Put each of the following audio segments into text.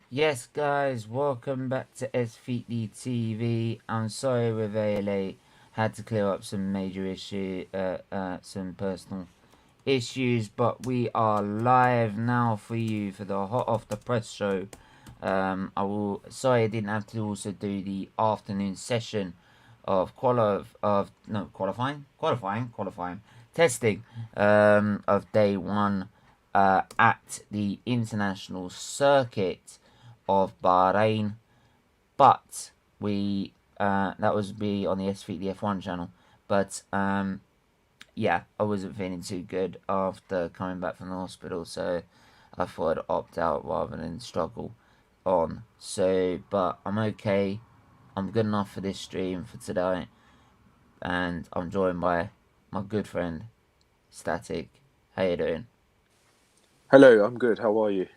Yes, guys, welcome back to SFeatleyTV. I'm sorry we're very late. Had to clear up some major some personal issues, but we are live now for you for the hot off the press show. Sorry I didn't have to also do the afternoon session of qualifying testing of day one at the international circuit of Bahrain, but we that was be on the SFeatley F1 channel. But yeah, I wasn't feeling too good after coming back from the hospital, so I thought I'd opt out rather than struggle on. So, but I'm okay. I'm good enough for this stream for today, and I'm joined by my good friend Static. How you doing? Hello, I'm good. How are you?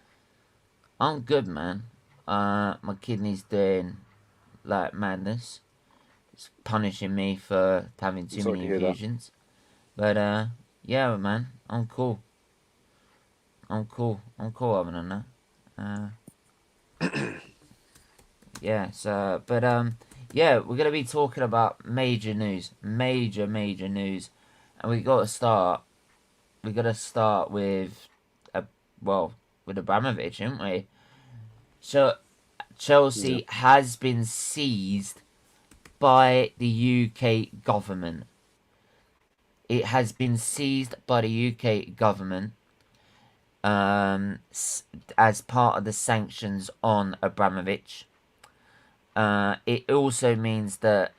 I'm good, man. My kidney's doing like madness. It's punishing me for having I'm too sorry many to hear that. infusions. But yeah, man, I'm cool. I'm cool. I'm cool other than that. Yeah, so yeah, we're gonna be talking about major news. Major news. And we gotta start with a well, with Abramovich, haven't we? So Yeah. Chelsea has been seized by the UK government. It has been seized by the UK government as part of the sanctions on Abramovich. It also means that,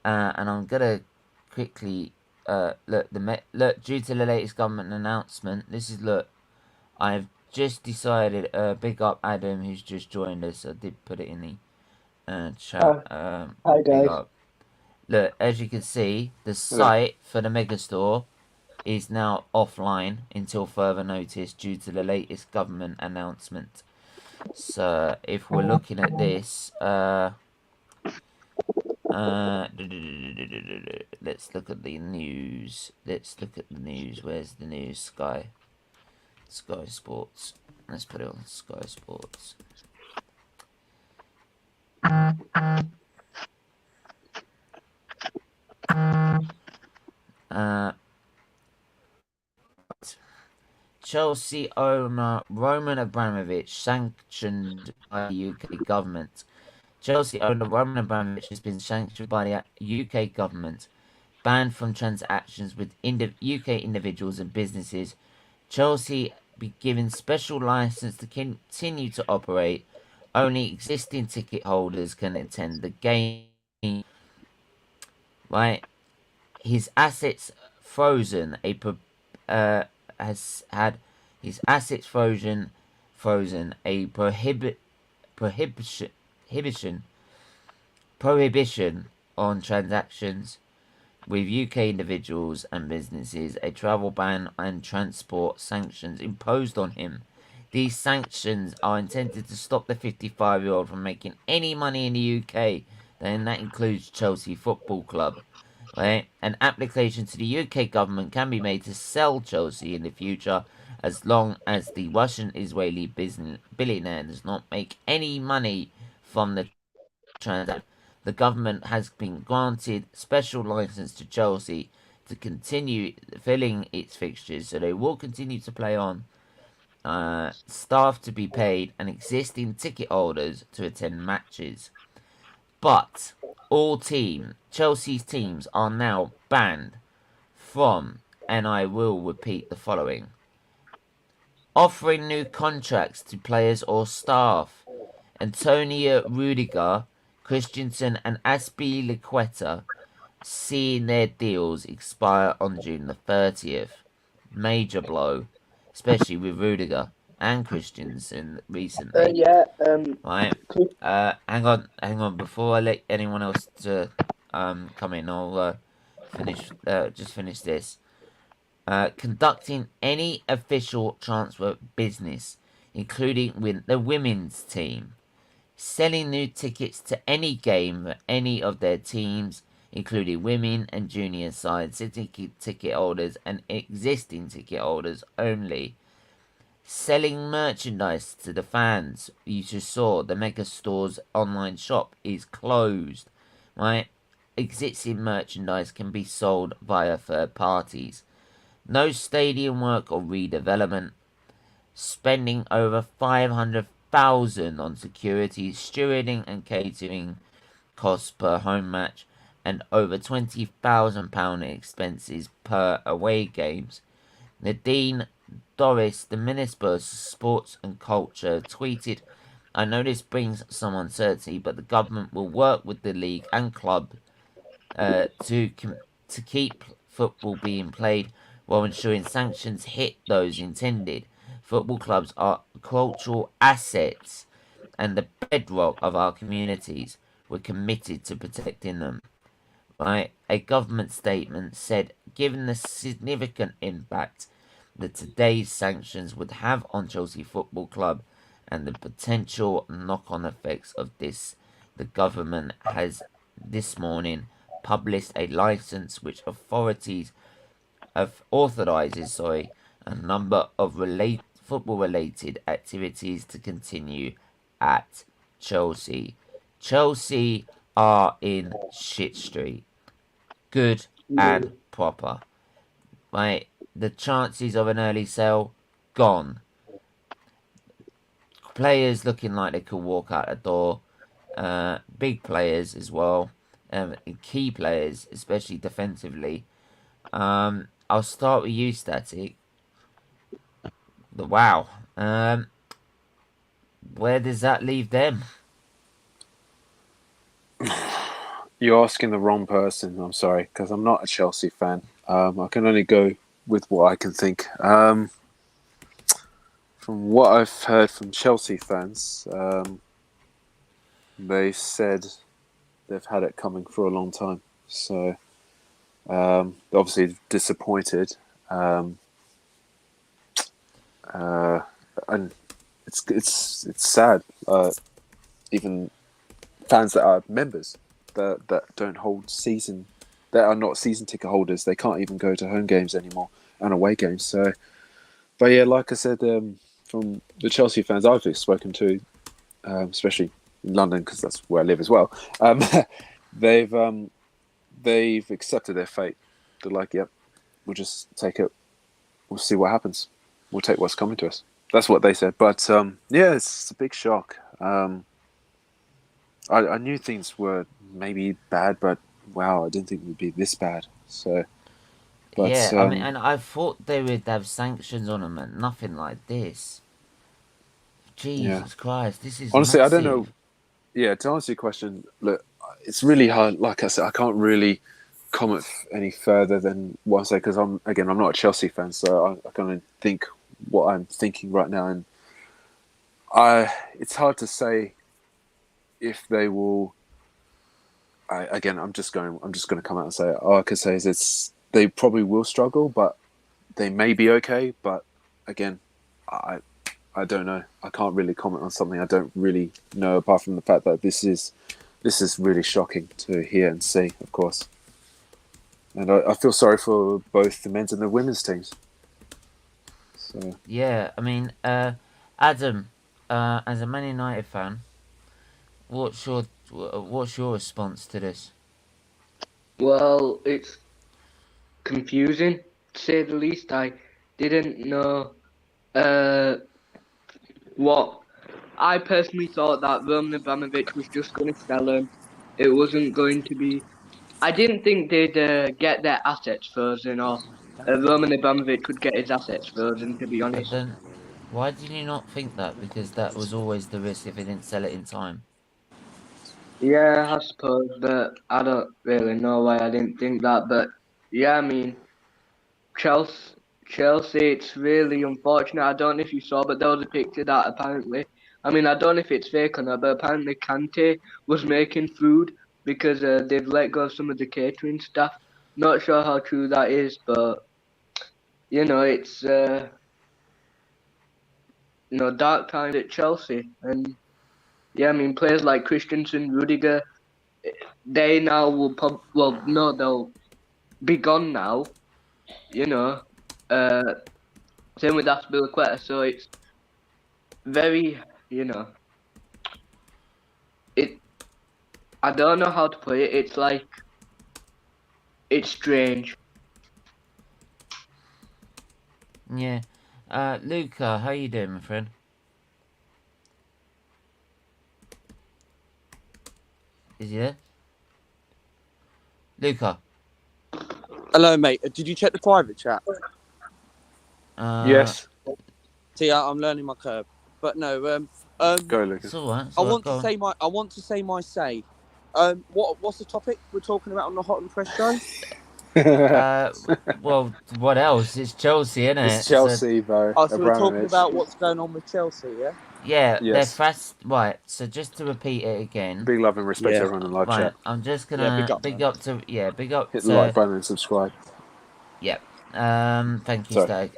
and I'm gonna quickly look due to the latest government announcement. This is look. I've just decided. Big up Adam who's just joined us. I did put it in the chat. Hi Big guys. up. Look, as you can see, the Hello. site for the megastore is now offline until further notice due to the latest government announcement. So if we're looking at this, let's look at the news. Let's look at the news. Where's the news? Sky Sports. Let's put it on Sky Sports. Chelsea owner Roman Abramovich sanctioned by the UK government. Chelsea owner Roman Abramovich has been sanctioned by the UK government, banned from transactions with UK individuals and businesses. Chelsea be given special license to continue to operate. Only existing ticket holders can attend the game. Right, his assets frozen. Has had his assets frozen. A prohibition prohibition on transactions with UK individuals and businesses, a travel ban and transport sanctions imposed on him. These sanctions are intended to stop the 55-year-old from making any money in the UK, and that includes Chelsea Football Club. Right? An application to the UK government can be made to sell Chelsea in the future as long as the Russian Israeli billionaire does not make any money from the transaction. The government has been granted special license to Chelsea to continue filling its fixtures, so they will continue to play on. Staff to be paid and existing ticket holders to attend matches. But Chelsea's teams are now banned from, and I will repeat the following: offering new contracts to players or staff. Antonio Rudiger, Christensen, and Azpilicueta seeing their deals expire on June the 30th. Major blow, especially with Rudiger and Christensen recently. Yeah. Right. Could, Hang on. Before I let anyone else to come in, I'll just finish this. Conducting any official transfer business, including with the women's team, selling new tickets to any game for any of their teams, including women and junior sides, ticket holders and existing ticket holders only. selling merchandise to the fans. You just saw the Mega Store's online shop is closed, right? Existing merchandise can be sold via third parties. No stadium work or redevelopment. Spending over 500,000 on security, stewarding and catering costs per home match, and over £20,000 in expenses per away games. Nadine Doris, the Minister of Sports and Culture, tweeted, "I know this brings some uncertainty, but the government will work with the league and club to keep football being played while ensuring sanctions hit those intended. Football clubs are cultural assets and the bedrock of our communities. We're committed to protecting them." Right? A government statement said, given the significant impact that today's sanctions would have on Chelsea Football Club and the potential knock-on effects of this, the government has this morning published a license which authorizes a number of football-related activities to continue at Chelsea. Chelsea are in shit street, good and proper. Right, the chances of an early sale gone. Players looking like they could walk out the door. Big players as well. Key players, especially defensively. I'll start with you, Static. Wow. Where does that leave them? You're asking the wrong person. I'm sorry, because I'm not a Chelsea fan. I can only go with what I can think. From what I've heard from Chelsea fans, they said they've had it coming for a long time. So they're obviously disappointed. And it's sad. Even fans that are members that don't hold that are not season ticket holders, they can't even go to home games anymore and away games. So, but yeah, like I said, from the Chelsea fans I've spoken to, especially in London because that's where I live as well, they've accepted their fate. They're like, yep, we'll just take it. We'll see what happens. We'll take what's coming to us. That's what they said. But yeah, it's a big shock. I knew things were maybe bad, but wow, I didn't think it would be this bad. So, but, yeah, I mean, and I thought they would have sanctions on them and nothing like this. Jesus Christ, this is honestly, massive. I don't know. Yeah, to answer your question, look, it's really hard. Like I said, I can't really comment any further than what I say because I'm not a Chelsea fan, so I can only think what I'm thinking right now, and it's hard to say if they will. I'm just going to come out and say all I can say is they probably will struggle, but they may be okay. But again, I don't know. I can't really comment on something I don't really know, apart from the fact that this is really shocking to hear and see, of course. And I feel sorry for both the men's and the women's teams. So yeah, I mean, Adam, as a Man United fan, what's your response to this? Well, it's confusing, to say the least. I didn't know what... I personally thought that Roman Abramovich was just going to sell him. It wasn't going to be... I didn't think they'd get their assets frozen, or Roman Abramovich would get his assets frozen, to be honest. But then, why did you not think that? Because that was always the risk if they didn't sell it in time. Yeah, I suppose, but I don't really know why I didn't think that. But yeah, I mean, Chelsea, it's really unfortunate. I don't know if you saw, but there was a picture that apparently, I mean, I don't know if it's fake or not, but apparently Kante was making food because they've let go of some of the catering staff. Not sure how true that is, but you know, it's dark times at Chelsea, and yeah, I mean, players like Christensen, Rudiger, they now will they'll be gone now. You know, same with Aspilicueta. So it's very, you know, it. I don't know how to put it. It's like it's strange. Yeah. Luca, how you doing, my friend? Is he there? Luca. Hello, mate. Did you check the private chat? Yes. See, I'm learning my curve, but no. Go, Lucas. It's alright. I want to say my say. What's the topic we're talking about on the Hot and Fresh show? Well, what else? It's Chelsea, isn't it? It's Chelsea, bro. Oh, so we're talking Abramovich. about what's going on with Chelsea, yeah? Yeah, Yes. they're fast. Right, so just to repeat it again. Big love and respect Yeah. to everyone in live Right, chat. I'm just gonna Yeah, big up to Hit the like button and subscribe. Yep. Thank you, Sorry. Stag.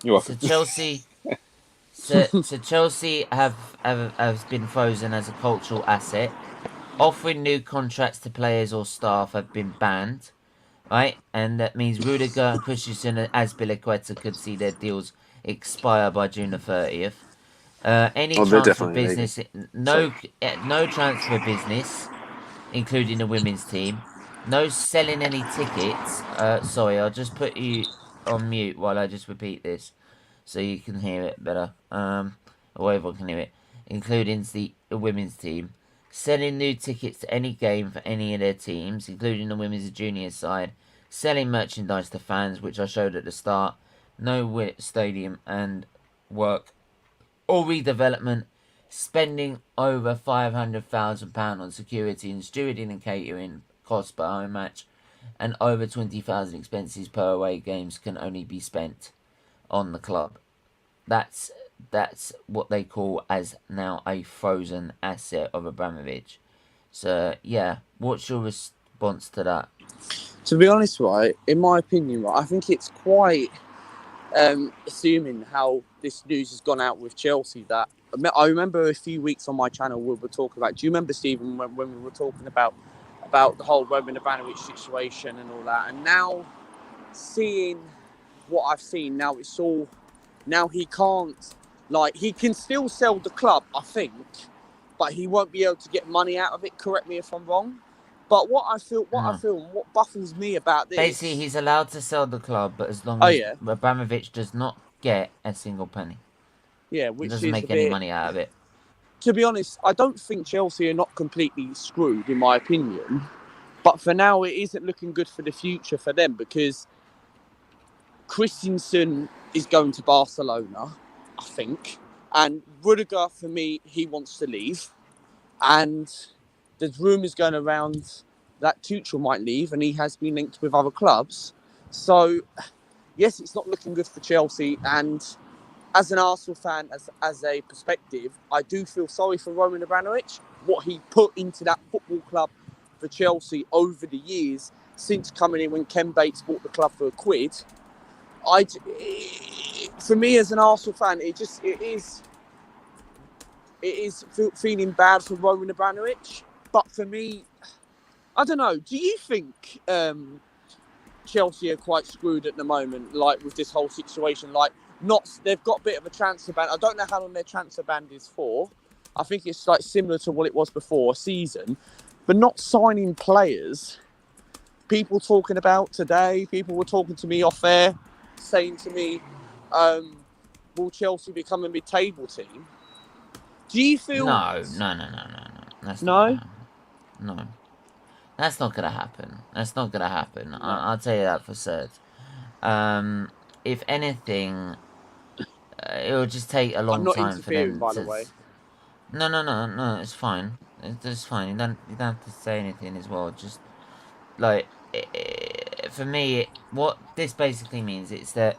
You're So welcome. Chelsea, so Chelsea have been frozen as a cultural asset. Offering new contracts to players or staff have been banned, right? And that means Rudiger and Christensen and Azpilicueta could see their deals expire by June the 30th. Any Oh, they're transfer definitely business, no transfer business, including the women's team. No selling any tickets. Sorry, I'll just put you on mute while I just repeat this, so you can hear it better. Or everyone can hear it, including the women's team. Selling new tickets to any game for any of their teams, including the women's and junior side. Selling merchandise to fans, which I showed at the start. No stadium and work or redevelopment. Spending over £500,000 on security and stewarding and catering costs per home match, and over 20,000 expenses per away games can only be spent on the club. That's what they call as now a frozen asset of Abramovich. So yeah, what's your response to that? To be honest, right, in my opinion, right, I think it's quite assuming how this news has gone out with Chelsea. That I remember a few weeks on my channel we were talking about. Do you remember, Stephen, when we were talking about the whole Roman Abramovich situation and all that? And now seeing what I've seen, now it's all. Now he can't, he can still sell the club, I think, but he won't be able to get money out of it. Correct me if I'm wrong. But what I feel, and what baffles me about this... Basically, he's allowed to sell the club, but as long as Abramovich does not get a single penny. Yeah, which he doesn't is make any money out of it. To be honest, I don't think Chelsea are not completely screwed, in my opinion. But for now, it isn't looking good for the future for them, because Christensen is going to Barcelona, I think. And Rudiger, for me, he wants to leave. And there's rumours going around that Tuchel might leave, and he has been linked with other clubs. So, yes, it's not looking good for Chelsea. And as an Arsenal fan, as a perspective, I do feel sorry for Roman Abramovich, what he put into that football club for Chelsea over the years since coming in when Ken Bates bought the club for £1. For me as an Arsenal fan, it is feeling bad for Roman Abramovich. But for me, I don't know. Do you think Chelsea are quite screwed at the moment, with this whole situation? They've got a bit of a transfer ban. I don't know how long their transfer ban is for. I think it's similar to what it was before, a season. But not signing players. People talking about today, people were talking to me off air, saying to me, will Chelsea become a mid-table team? Do you feel... No. That's no? No. That's not going to happen. No. I'll tell you that for certain. If anything, it will just take a long time for them by the way. No, it's fine. It's fine. You don't have to say anything as well. Just, for me, what this basically means is that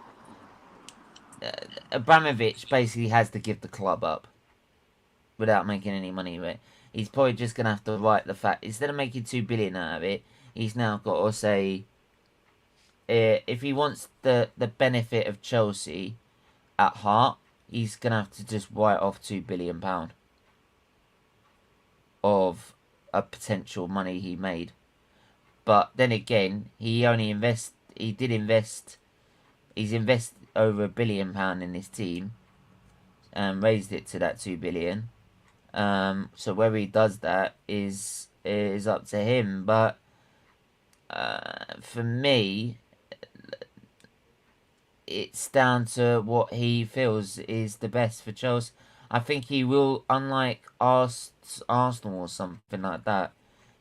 Abramovich basically has to give the club up without making any money with it. He's probably just going to have to write the fact, instead of making $2 billion out of it, he's now got to say, if he wants the benefit of Chelsea at heart, he's going to have to just write off £2 billion of a potential money he made. But then again, he's invested over £1 billion in this team. and raised it to that 2 billion. So whether he does that is up to him. But for me, it's down to what he feels is the best for Chelsea. I think he will, unlike Arsenal or something like that,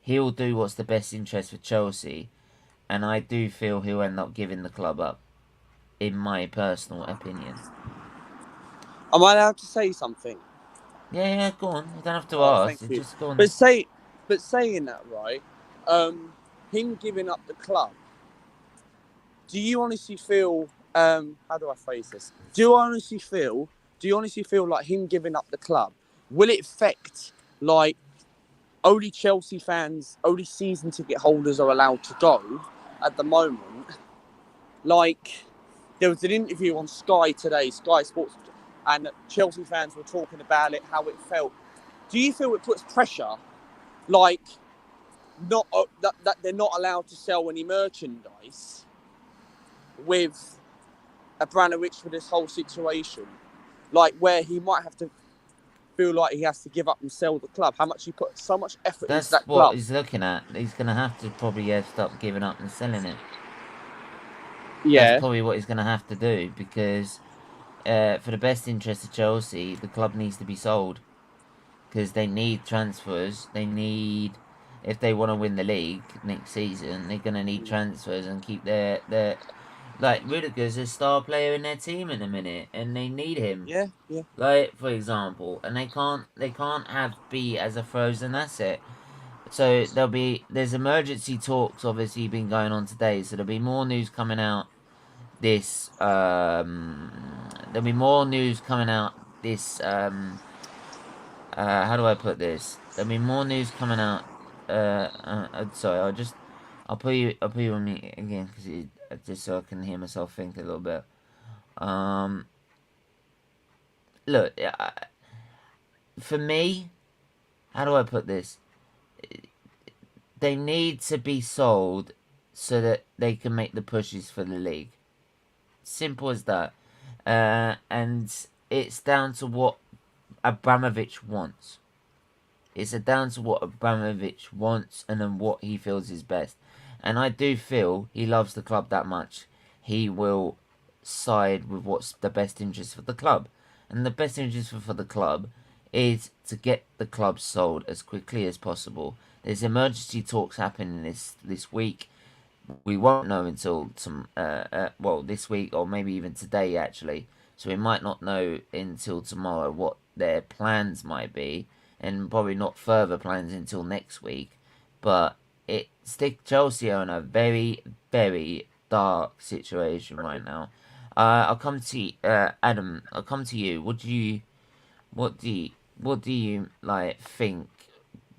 he'll do what's the best interest for Chelsea. And I do feel he'll end up giving the club up, in my personal opinion. Am I allowed to say something? Yeah, go on. You don't have to Thank ask. you. Just go on. But saying that, right? Him giving up the club. Do you honestly feel? How do I phrase this? Do you honestly feel like him giving up the club will it affect like only Chelsea fans, only season ticket holders are allowed to go at the moment? Like there was an interview on Sky today, Sky Sports, and Chelsea fans were talking about it, how it felt. Do you feel it puts pressure, like not that they're not allowed to sell any merchandise with Abramovich for this whole situation, like where he might have to feel like he has to give up and sell the club? How much he put so much effort into that what club. he's looking at. He's going to have to probably stop giving up and selling it. Yeah. That's probably what he's going to have to do, because for the best interest of Chelsea, the club needs to be sold. Because they need transfers. They need, if they want to win the league next season, they're going to need transfers and keep their like, Rudiger's a star player in their team in a minute, and they need him. Yeah. Like, for example, and they can't have B as a frozen asset. So there's emergency talks obviously been going on today. So there'll be more news coming out this how do I put this? There'll be more news coming out. Sorry, I'll put you on mute again, because just so I can hear myself think a little bit. Look, for me, how do I put this? They need to be sold so that they can make the pushes for the league. Simple as that. And it's down to what Abramovich wants. It's down to what Abramovich wants and then what he feels is best. And I do feel he loves the club that much. He will side with what's the best interest for the club. And the best interest for the club is to get the club sold as quickly as possible. There's emergency talks happening this week. We won't know until this week, or maybe even today actually. So we might not know until tomorrow what their plans might be, and probably not further plans until next week. But Chelsea are in a very, very dark situation right now. I'll come to Adam. I'll come to you. What do you like think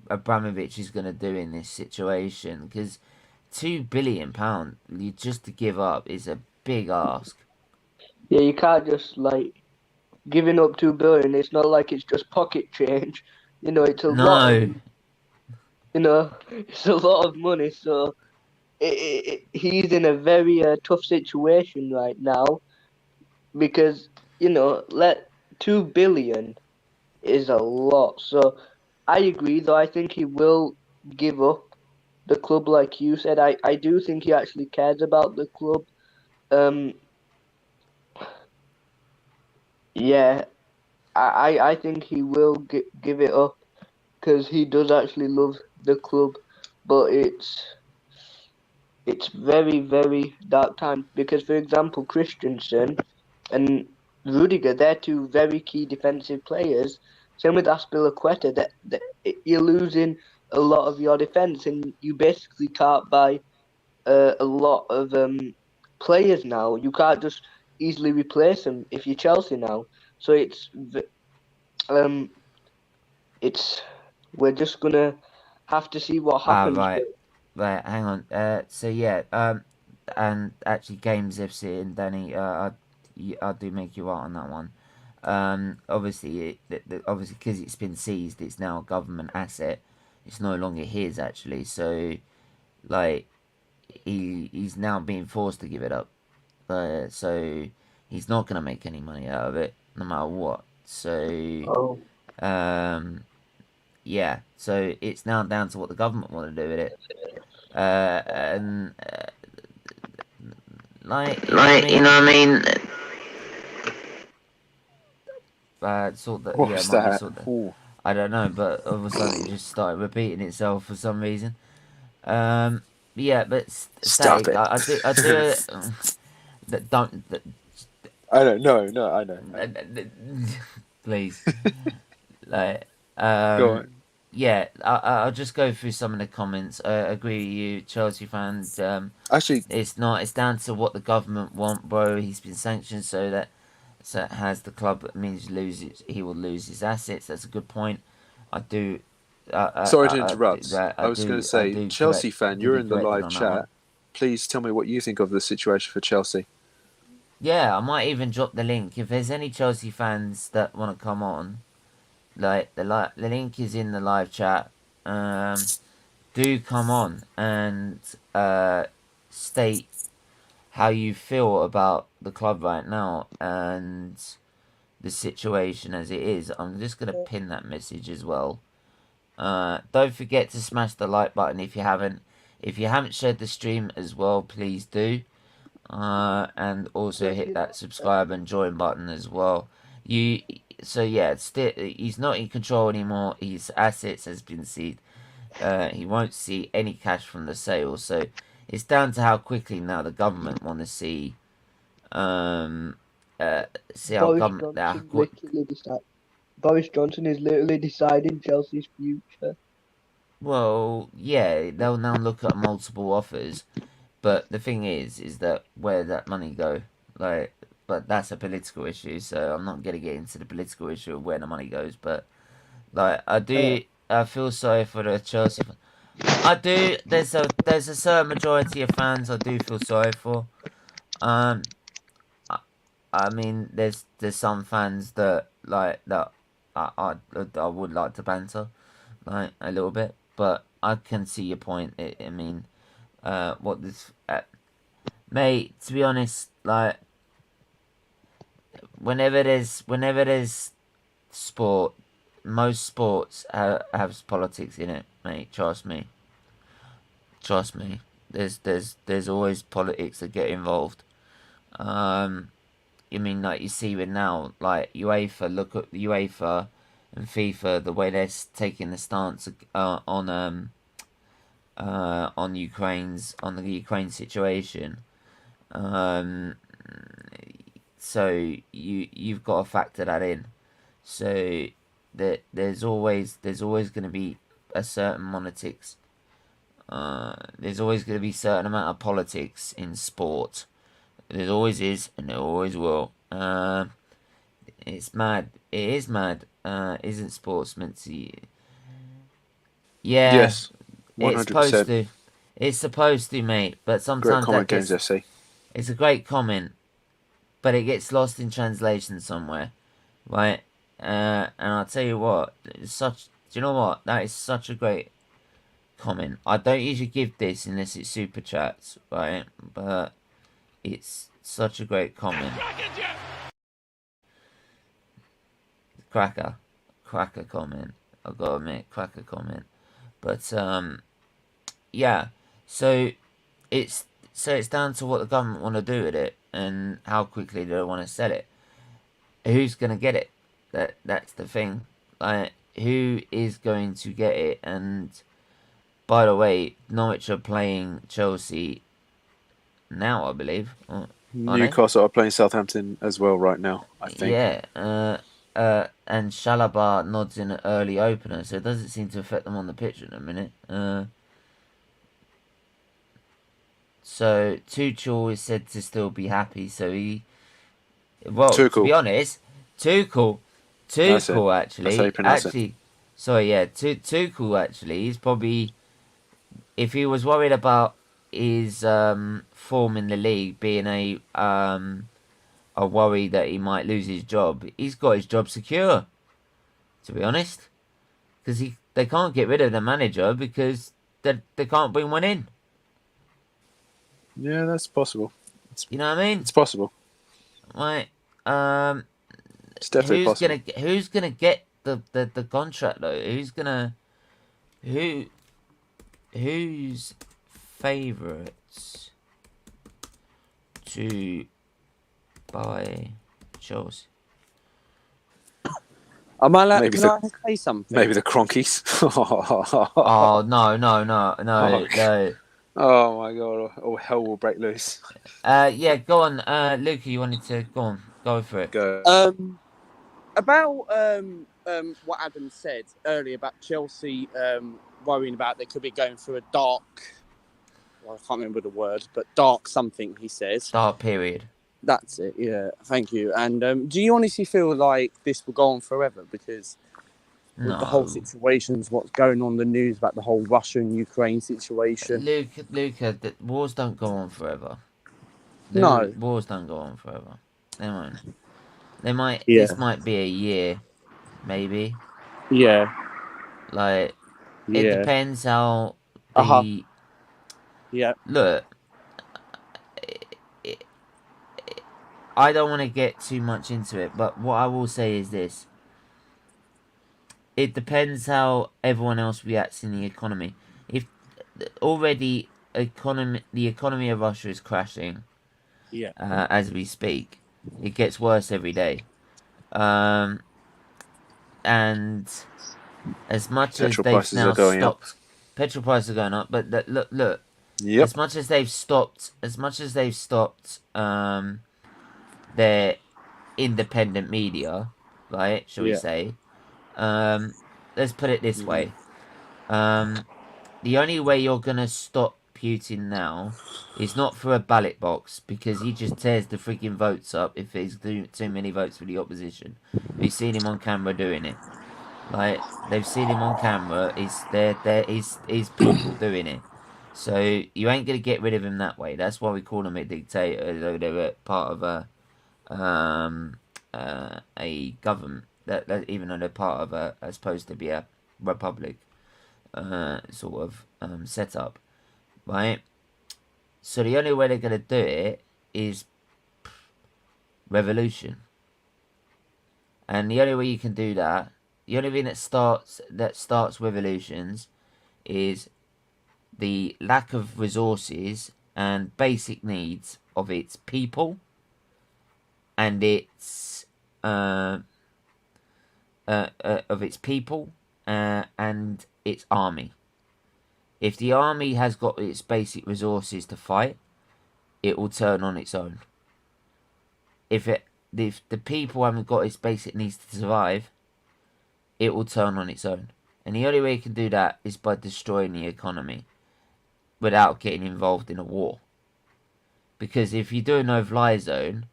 Abramovich is going to do in this situation? Because £2 billion just to give up is a big ask. Yeah, you can't just like giving up 2 billion. It's not like it's just pocket change. It's a lot. It's a lot of money. So he's in a very tough situation right now, because 2 billion is a lot. So I agree, though. I think he will give up the club, like you said. I do think he actually cares about the club. Yeah, I think he will give it up, because he does actually love the club, but it's very, very dark time, because, for example, Christensen and Rudiger, they're two very key defensive players. Same with Aspilicueta, that you're losing a lot of your defence, and you basically can't buy a lot of players now. You can't just easily replace them if you're Chelsea now. So we're just gonna have to see what happens. Right, hang on. And actually, Games FC and Danny, I do make you right on that one. Obviously, obviously, because it's been seized, it's now a government asset. It's no longer his, actually. So, like, he's now being forced to give it up. So he's not gonna make any money out of it, no matter what. So, yeah. So it's now down to what the government want to do with it. And like, you know what I mean? Sort that. What Yeah, was might be that? sort that. Ooh. I don't know, but all of a sudden it just started repeating itself for some reason. Yeah, but Stop static. it. I do. That don't. I don't know. No, I know. Please. Like, Go on. yeah, I'll just go through some of the comments. I agree with you, Chelsea fans. Actually, It's not. It's down to what the government want, bro. He's been sanctioned, so that has the club. It means he will lose his assets. That's a good point. I do. sorry to interrupt. I was going to I say, do Chelsea fan, you're be in the corrected live on that one. chat. Please tell me what you think of the situation for Chelsea. Yeah, I might even drop the link if there's any Chelsea fans that want to come on. Like the link is in the live chat. Do come on and state how you feel about the club right now and the situation as it is. I'm just gonna pin that message as well. Don't forget to smash the like button if you haven't. If you haven't shared the stream as well, please do. And also hit that subscribe and join button as well. So yeah, he's not in control anymore. His assets has been seized. He won't see any cash from the sale. So it's down to how quickly now the government want to see. See how Boris Johnson is literally deciding Chelsea's future. Well, yeah, they'll now look at multiple offers, but the thing is that where that money go? Like, but that's a political issue, so I'm not gonna get into the political issue of where the money goes. But like, I feel sorry for the Chelsea. I do. There's a certain majority of fans I do feel sorry for. I mean, there's some fans that I would like to banter, like a little bit, but I can see your point. I mean, what this, mate? To be honest, like whenever there's sport, most sports have politics in it, mate. Trust me. Trust me. There's always politics that get involved. I mean, like you see with now, like UEFA. Look at UEFA and FIFA, the way they're taking the stance on the Ukraine situation. So you've got to factor that in. So that there's always going to be a certain politics. There's always going to be a certain amount of politics in sport. There always is, and there always will. It's mad. It is mad. Isn't sports meant to? Yeah. Yes, 100%. It's supposed to. It's supposed to, mate. But sometimes Great comment, Games FC. It's a great comment, but it gets lost in translation somewhere, right? And I'll tell you what. Do you know what? That is such a great comment. I don't usually give this unless it's super chats, right? But it's such a great comment. Cracker comment. I've got to admit, cracker comment. But yeah. So it's down to what the government want to do with it and how quickly they want to sell it. Who's gonna get it? That's the thing. Like, who is going to get it? And by the way, Norwich are playing Chelsea now, I believe. Newcastle are playing Southampton as well right now, I think. Yeah. And Shalaba nods in an early opener, so it doesn't seem to affect them on the pitch in a minute. So Tuchel is said to still be happy, so Tuchel. To be honest, Tuchel actually. That's how you pronounce it. Sorry, yeah, Tuchel actually, he's probably, if he was worried about his form in the league being a worry that he might lose his job, he's got his job secure, to be honest, because they can't get rid of the manager because they can't bring one in. Yeah, that's possible. You know what I mean? It's possible. Right. It's definitely possible. who's gonna get the contract though? Who's favourites to buy Chelsea? Am I allowed, Maybe can the- I say something? Maybe the Cronkies. Oh no. Oh my god! Oh, hell will break loose. Yeah, go on, Luca. You wanted to go for it. Go. About what Adam said earlier about Chelsea worrying about they could be going through a dark, well, I can't remember the word, but dark something, he says. Start period. That's it, yeah. Thank you. And do you honestly feel like this will go on forever? Because with the whole situations, what's going on in the news about the whole Russia and Ukraine situation. Luca, the wars don't go on forever. No. Wars don't go on forever. They won't. They might. Yeah. This might be a year, maybe. Yeah. Like, Yeah. it depends how the Yeah. look. I don't want to get too much into it, but what I will say is this. It depends how everyone else reacts in the economy. If already the economy of Russia is crashing, Yeah. as we speak, it gets worse every day. And as much as Petrol they've prices now are going up. stopped, petrol prices are going up. But look. Yep. As much as they've stopped, their independent media, right? Shall we say? Let's put it this way. The only way you're gonna stop Putin now is not through a ballot box, because he just tears the freaking votes up if there's too many votes for the opposition. We've seen him on camera doing it. Like, they've seen him on camera. He's people doing it. So you ain't gonna get rid of him that way. That's why we call him a dictator. Though they're part of a government that even though they're part of a supposed to be a republic sort of setup, right? So the only way they're gonna do it is revolution, and the only way you can do that, the only thing that starts revolutions is the lack of resources and basic needs of its people and its and its army. If the army has got its basic resources to fight, it will turn on its own. If the people haven't got its basic needs to survive, it will turn on its own. And the only way you can do that is by destroying the economy without getting involved in a war. Because if you do a no-fly zone,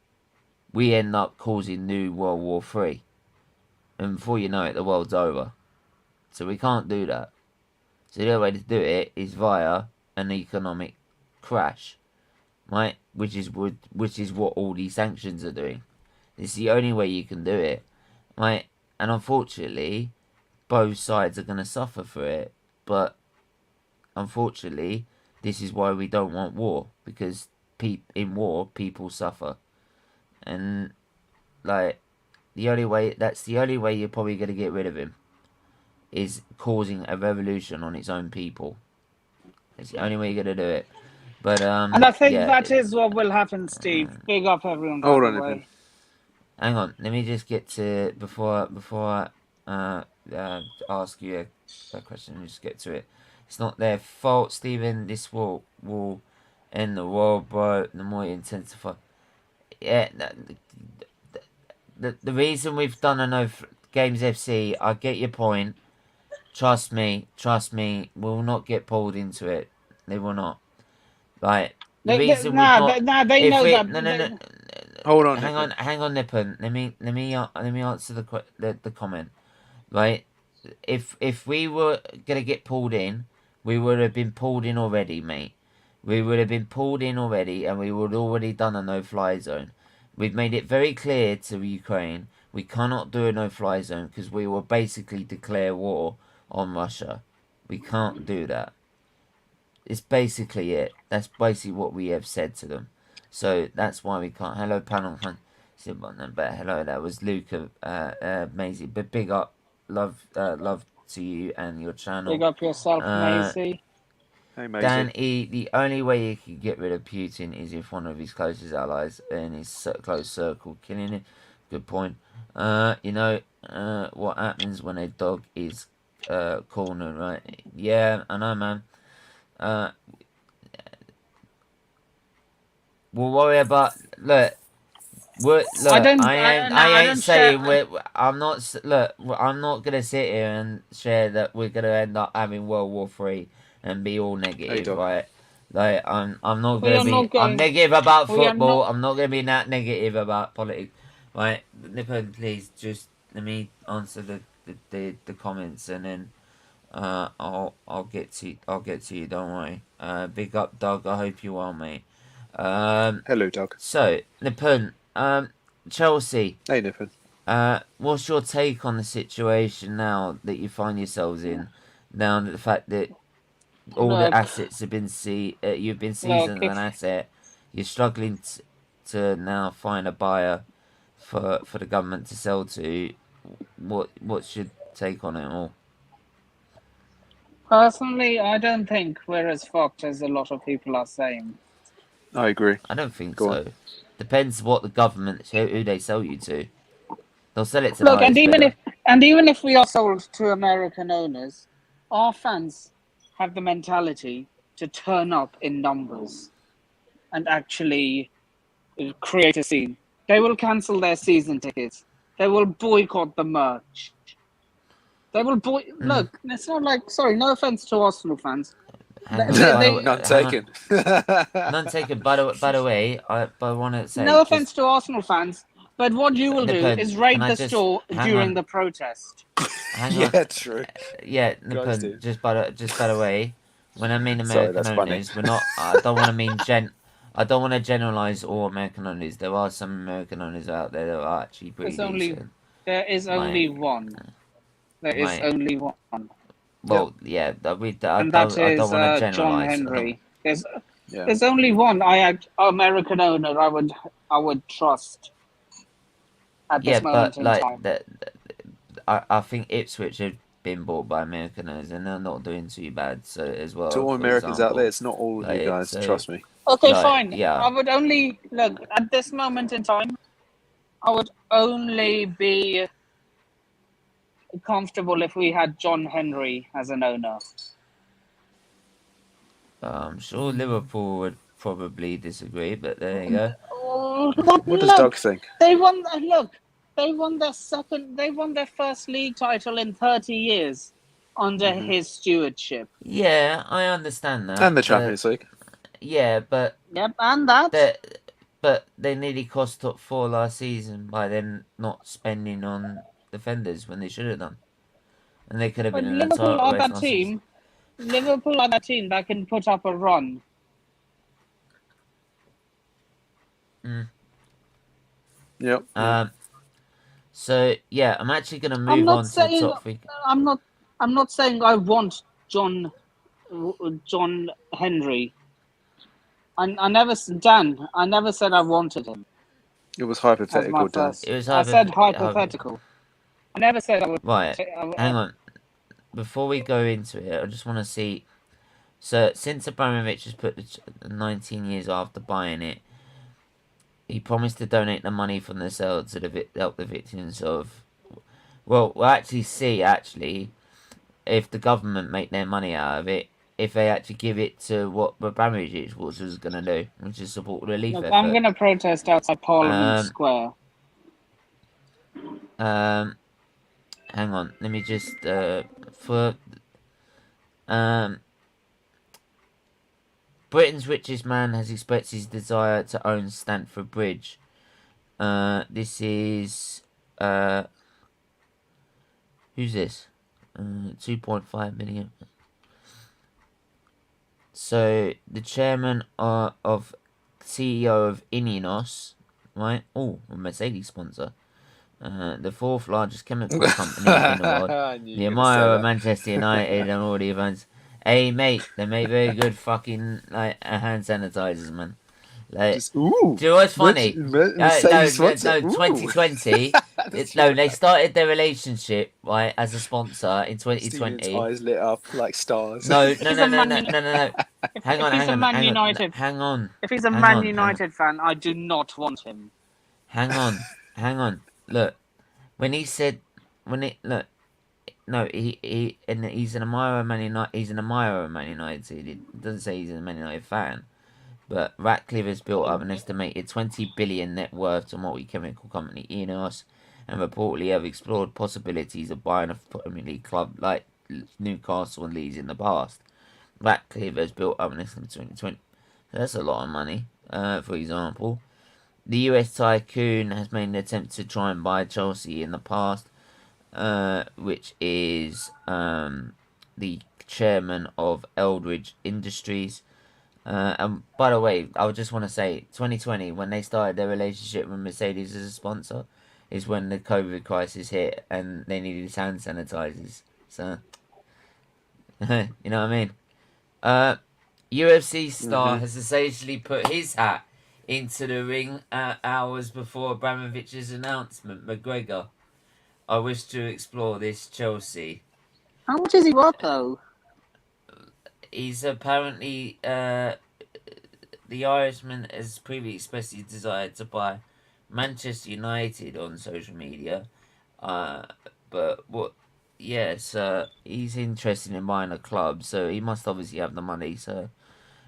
we end up causing new World War III. And before you know it, the world's over. So we can't do that. So the only way to do it is via an economic crash, right? Which is what all these sanctions are doing. It's the only way you can do it, right? And unfortunately, both sides are going to suffer for it. But unfortunately, this is why we don't want war, because in war people suffer, and like that's the only way you're probably going to get rid of him, is causing a revolution on its own people. It's the only way you're going to do it. But and I think that is what will happen, Steve. Big up everyone. Hold on a minute. Hang on, let me just get to before I ask you a question. Let me just get to it. It's not their fault, Stephen. This will end the war, bro. The more you intensify. Yeah, the reason we've done a no games FC, I get your point. Trust me. We'll not get pulled into it. They will not. Like, the reason we got. They know that. No. Hold on. Hang on, Nippon. Let me answer the comment. Right, if we were gonna get pulled in, we would have been pulled in already, mate. We would have been pulled in already, and we would have already done a no-fly zone. We've made it very clear to Ukraine we cannot do a no-fly zone because we will basically declare war on Russia. We can't do that. It's basically it. That's basically what we have said to them. So that's why we can't. Hello, panel. But hello, that was Luca, Maisie. But big up, love to you and your channel. Big up yourself, Maisie. Hey, Maisie. Dan E, the only way he could get rid of Putin is if one of his closest allies in his close circle killing him. Good point. You know, what happens when a dog is cornered, right? Yeah, I know, man. We'll worry about I don't saying share- I'm not gonna sit here and share that we're gonna end up having World War 3 and be all negative, right? Like I'm not We are gonna not be. going- I'm negative about we are football. not- I'm not gonna be that negative about politics, right? Nippon, please just let me answer the comments and then I'll get to you. Don't worry. Big up, Doug. I hope you well, mate. Hello, Doug. So Nippon, Chelsea. Hey, Nippon. What's your take on the situation now that you find yourselves in? Now that the fact that all the assets have been you've been seasoned as an asset, you're struggling to now find a buyer for the government to sell to. What's your take on it all? Personally, I don't think we're as fucked as a lot of people are saying. I agree. I don't think Go so. on. Depends what the government, who they sell you to. They'll sell it to Look, the and highest bidder. even if we are sold to American owners, our fans have the mentality to turn up in numbers and actually create a scene. They will cancel their season tickets. They will boycott the merch. They will Look, it's not like, sorry, no offense to Arsenal fans. None taken. None taken. By the way, I want to say no offense to Arsenal fans, but what you will do Nippon, is raid can I the just- store hang during on. the protest. Hang on. Yeah, true. Yeah, Guys Nippon, do. just by the way, when I mean Sorry, American that's funny. owners, we're not. I don't want to mean I don't want to generalize all American owners. There are some American owners out there that are actually pretty decent. There is only one. There is Mate. only one. Well, yeah, I And don't that is want to John generalize. Henry. Yeah. There's only one American owner I would trust at Yeah, this moment but in like time. I think Ipswich have been bought by American owners and they're not doing too bad. So as well, To all for Americans out example. there, it's not all of you Like, guys. so- Trust me. Okay, like, fine. yeah. I would only look at this moment in time. I would only be comfortable if we had John Henry as an owner. I'm sure Liverpool would probably disagree, but there you go. What does Doug think? They won. They won their first league title in 30 years under his stewardship. Yeah, I understand that. And the but- Champions League. Yeah, but Yep, and that. they nearly cost top 4 last season by them not spending on defenders when they should have done, and they could have But been in the Liverpool title are race that last team. season. Liverpool are that team that can put up a run. Yep. So yeah, I'm actually gonna I'm move not on to the saying top 3. I'm not saying I want John Henry. I never said I wanted him. It was As my hypothetical, Dan. first. It was I said hypothetical. I never said I would. Right, hang on. Before we go into it, I just want to see. So since Abramovich has put the 19 years after buying it, he promised to donate the money from the sale to help the victims of. Well, we'll actually see if the government make their money out of it, if they actually give it to what Abramovich was going to do, which is support the relief Look, effort. I'm going to protest outside Parliament Square. Hang on, let me just Britain's richest man has expressed his desire to own Stamford Bridge. This is who's this? 2.5 million. So the chairman of CEO of Ineos, right? Oh, a Mercedes sponsor. The 4th largest chemical company in the world. The admirer of Manchester United and all the events. Hey mate, they make very good fucking hand sanitizers, man. Like, Just, ooh. do you know what's funny? Mercedes No, sponsor. Ooh. 2020. No, they started their relationship right as a sponsor in Steven's 2020. eyes lit up like stars. No. He's a Man United. Hang If he's a Man United, hang on. if he's a Man United fan, I do not want him. Hang on. Look, when he said, look, no, he's an admirer of Man United. He's an admirer of Man United. It doesn't say he's a Man United fan. But Ratcliffe has built up an estimated 20 billion net worth to multi-chemical company Enos, and reportedly have explored possibilities of buying a Premier League club like Newcastle and Leeds in the past. Ratcliffe has built up an estimate of 2020. So that's a lot of money. For example, the US tycoon has made an attempt to try and buy Chelsea in the past, which is the chairman of Eldridge Industries. And by the way, I just want to say, 2020, when they started their relationship with Mercedes as a sponsor, is when the COVID crisis hit and they needed hand sanitizers. So, you know what I mean? UFC star has essentially put his hat into the ring hours before Abramovich's announcement. McGregor, I wish to explore this Chelsea. How much is he worth, though? He's apparently the Irishman has previously expressed his desire to buy Manchester United on social media, but what? Yes, he's interested in buying a club, so he must obviously have the money. So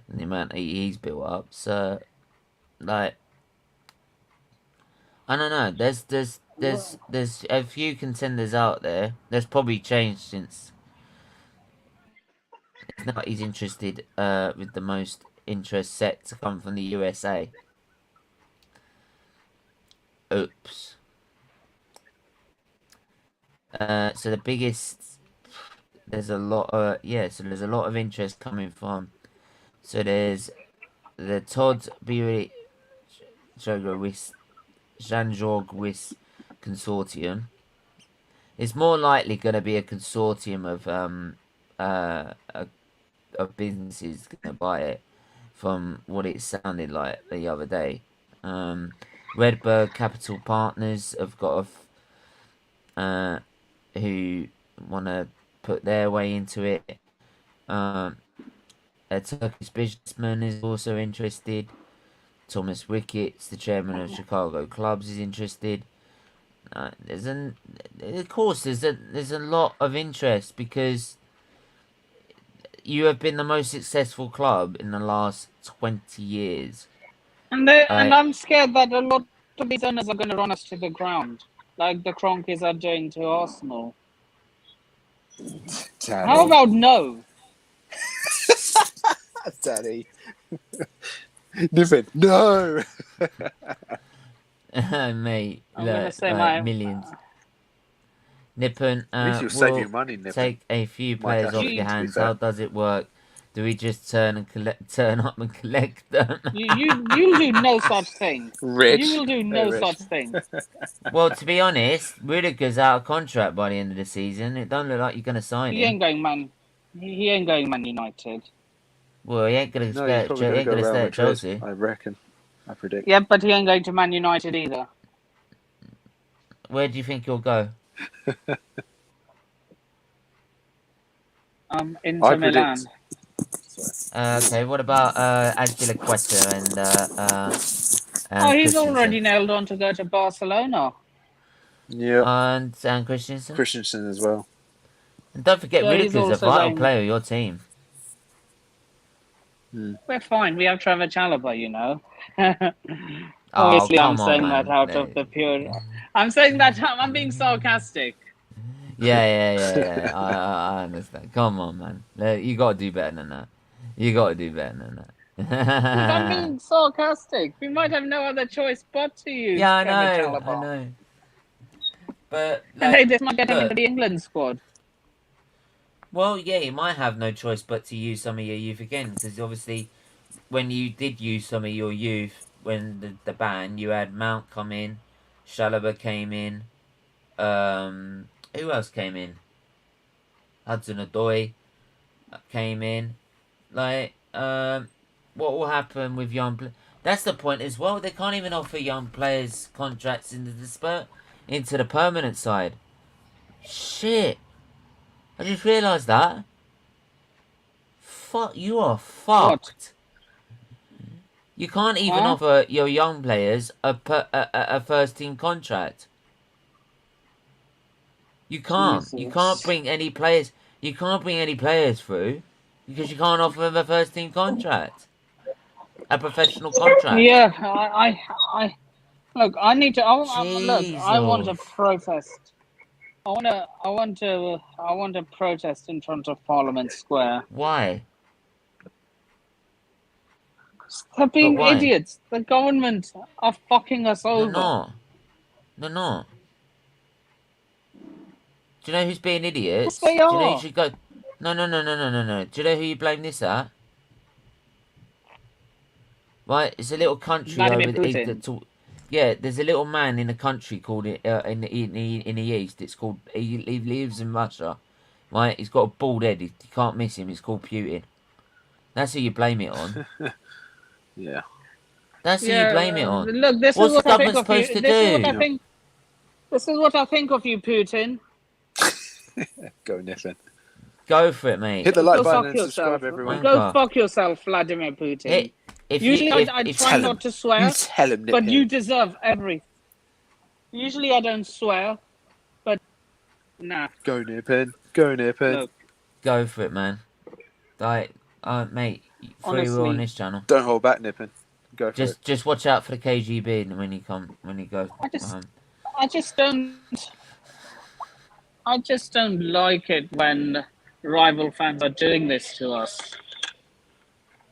the amount he's built up, so like I don't know. There's a few contenders out there. There's probably changed since. It's not he's interested with the most interest set to come from the USA. Oops. So the biggest, there's a lot of so there's a lot of interest coming from. So there's the Todd Beery Janjorgwis consortium. It's more likely going to be a consortium of businesses going to buy it, from what it sounded like the other day. Redbird Capital Partners have got who want to put their way into it. A Turkish businessman is also interested. Thomas Wickets, the chairman of Chicago Clubs, is interested. There's a lot of interest because you have been the most successful club in the last 20 years. And I'm scared that a lot of these owners are going to run us to the ground, like the Kroenkes are doing to Arsenal. Daddy. How about no? Daddy. Niven, no. Mate, I'm look, gonna say like millions. Nippon, At least you'll save your money, Niven. Take a few players off your hands. How does it work? Do we just turn up and collect them? You'll do no such thing. Rich. You will do no such thing. Well, to be honest, Rudiger's out of contract by the end of the season. It don't look like you're going to sign He him. ain't going Man. He ain't going Man United. Well, he ain't going to stay at Chelsea. I reckon. I predict. Yeah, but he ain't going to Man United either. Where do you think he'll go? Inter Milan. Okay, what about Azpilicueta and He's already nailed on to go to Barcelona. Yeah. And Christensen? Christensen as well. And don't forget, Rudiger's a vital player of your team. We're fine. We have Trevor Chalobah, you know. Oh, Obviously, I'm come saying on, that man. out of the pure. I'm saying that I'm being sarcastic. Yeah. I understand. Come on, man. You gotta do better than that. I'm being sarcastic. We might have no other choice but to use Trevor Chalobah. I know. But And they just might get him into the England squad. Well, yeah, you might have no choice but to use some of your youth again, because obviously, when you did use some of your youth, when the ban, you had Mount come in, Chalobah came in, who else came in? Hudson-Odoi came in. Like, what will happen with young players? That's the point as well. They can't even offer young players contracts into the permanent side. Shit. I just realised that. Fuck, you are fucked. You can't even offer your young players a first team contract. You can't. Jesus. You can't bring any players. You can't bring any players through because you can't offer them a first team contract, a professional contract. Yeah, I look. I need to. Look, I want to Jesus. protest. I want to protest in front of Parliament Square. Why? They're being why? idiots. The government are fucking us They're over. not. They're not. Do you know who's being idiots? Yes, they Do you know are. you should go? No. Do you know who you blame this at? Right, it's a little country Vladimir over Putin. yeah, there's a little man in a country called in the east. It's called he lives in Russia. Right, he's got a bald head. You can't miss him. It's called Putin. That's who you blame it on. Yeah. That's who you blame it on. Look, this What's is what the I think government of you. supposed to This is do? what I think. This is what I think of you, Putin. Go Niffin. Go for it, mate. Hit the like Go button fuck and subscribe, yourself. everyone. Go Wanker. fuck yourself, Vladimir Putin. Usually I try Tell not him. to swear, You tell him, but Niffin. you deserve everything. Usually I don't swear, but nah. Go Nippin. Go Nippin. Look, Go for it, man. Like, mate, free will Honestly. on this channel. Don't hold back, Nippin. Go for it. Just watch out for the KGB when you go. I just don't like it when rival fans are doing this to us.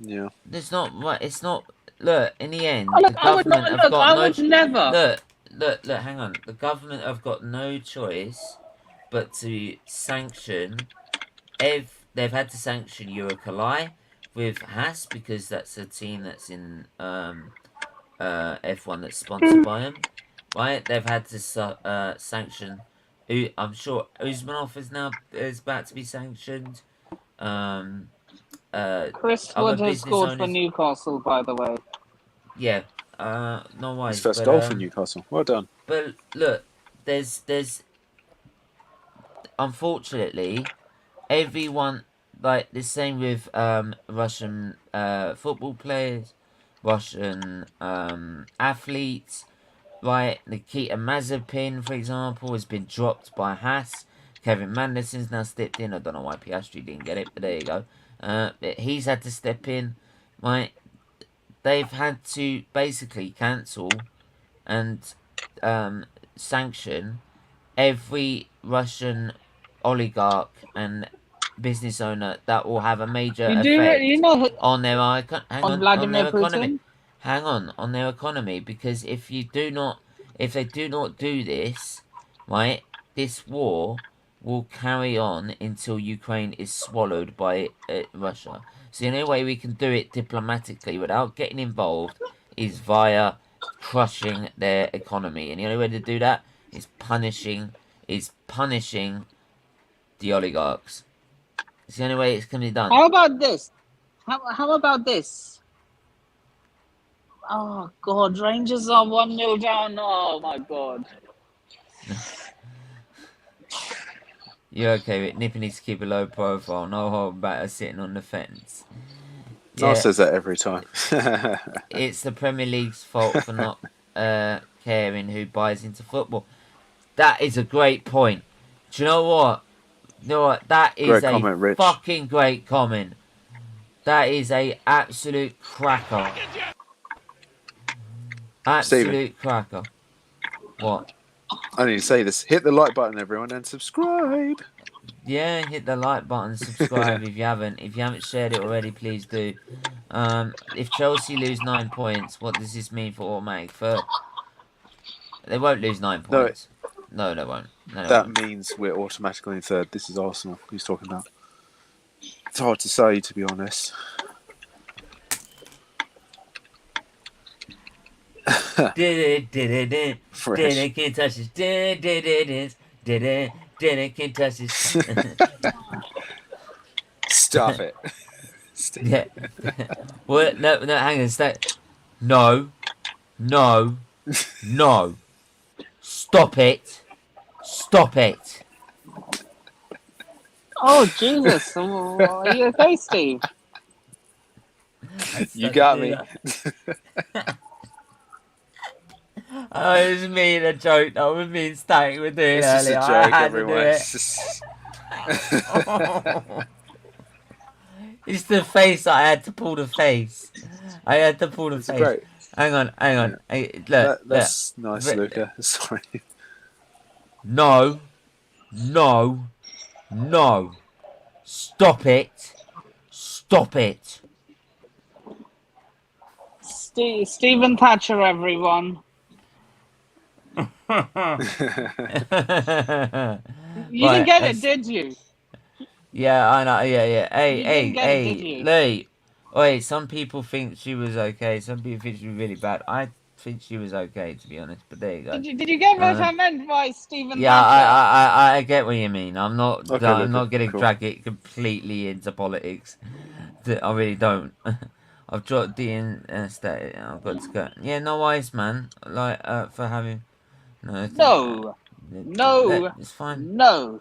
Yeah. It's not right. It's not. Look, in the end, Look, the I would government not- have look, got I no. would never. Look. Hang on. The government have got no choice but to sanction. They've had to sanction Eurocolai with Haas because that's a team that's in F1 that's sponsored by them. Right? They've had to sanction. I'm sure Usmanov is about to be sanctioned. Chris other Wood has business scored for owners- Newcastle, by the way. Yeah, no worries. His first but, goal for Newcastle. Well done. But look, there's unfortunately everyone like the same with Russian football players, Russian athletes. Right, Nikita Mazepin, for example, has been dropped by Haas. Kevin Magnusson's now stepped in. I don't know why Piastri didn't get it, but there you go. He's had to step in. Right, they've had to basically cancel and sanction every Russian oligarch and business owner that will have a major effect on their on Vladimir their economy. Putin? Hang on their economy, because if they do not do this, right, this war will carry on until Ukraine is swallowed by Russia. So the only way we can do it diplomatically without getting involved is via crushing their economy, and the only way to do that is punishing the oligarchs. It's the only way it's going to be done. How about this? How about this? Oh God, Rangers are 1-0 down. Oh my God. You're okay with Nippy needs to keep a low profile, no hold back sitting on the fence. Zara says that every time. It's the Premier League's fault for not caring who buys into football. That is a great point. Do you know what? That is Great comment, Rich. fucking great comment. That is a absolute cracker. Absolute cracker. What? I need to say this. Hit the like button, everyone, and subscribe. Yeah, hit the like button, subscribe if you haven't. If you haven't shared it already, please do. If Chelsea lose 9 points, what does this mean for automatic third? They won't lose 9 points. No, they won't. No, they That won't. means we're automatically in third. This is Arsenal he's talking about. It's hard to say, to be honest. Can't Fresh. touch this. Can't touch this. Stop it. Yeah. What? No, hang on. No. No. No. Stop it. Stop it. Oh, Jesus. Are you okay, Steve? You got me. Oh, it was me in a joke. That was me and Static were doing It's just earlier. a I joke, had to do everyone. it. It's the face. I had to pull the face. I had to pull the It's face. great. Hang on. Yeah. Hey, look, That's nice, look. Luca. Sorry. No. No. No. Stop it. Stop it. Stephen Thatcher, everyone. You didn't get it, did you? Yeah, I know. Yeah. You didn't get it, did you? Lee. Wait, some people think she was okay. Some people think she was really bad. I think she was okay, to be honest. But there you go. Did you get what I meant by Stephen Yeah, Thatcher? I get what you mean. I'm not Okay, I'm Luca, not gonna cool. drag it completely into politics. I really don't. I've dropped the state. I've got to go. Yeah, no worries, man. Like for having No. it's fine. No.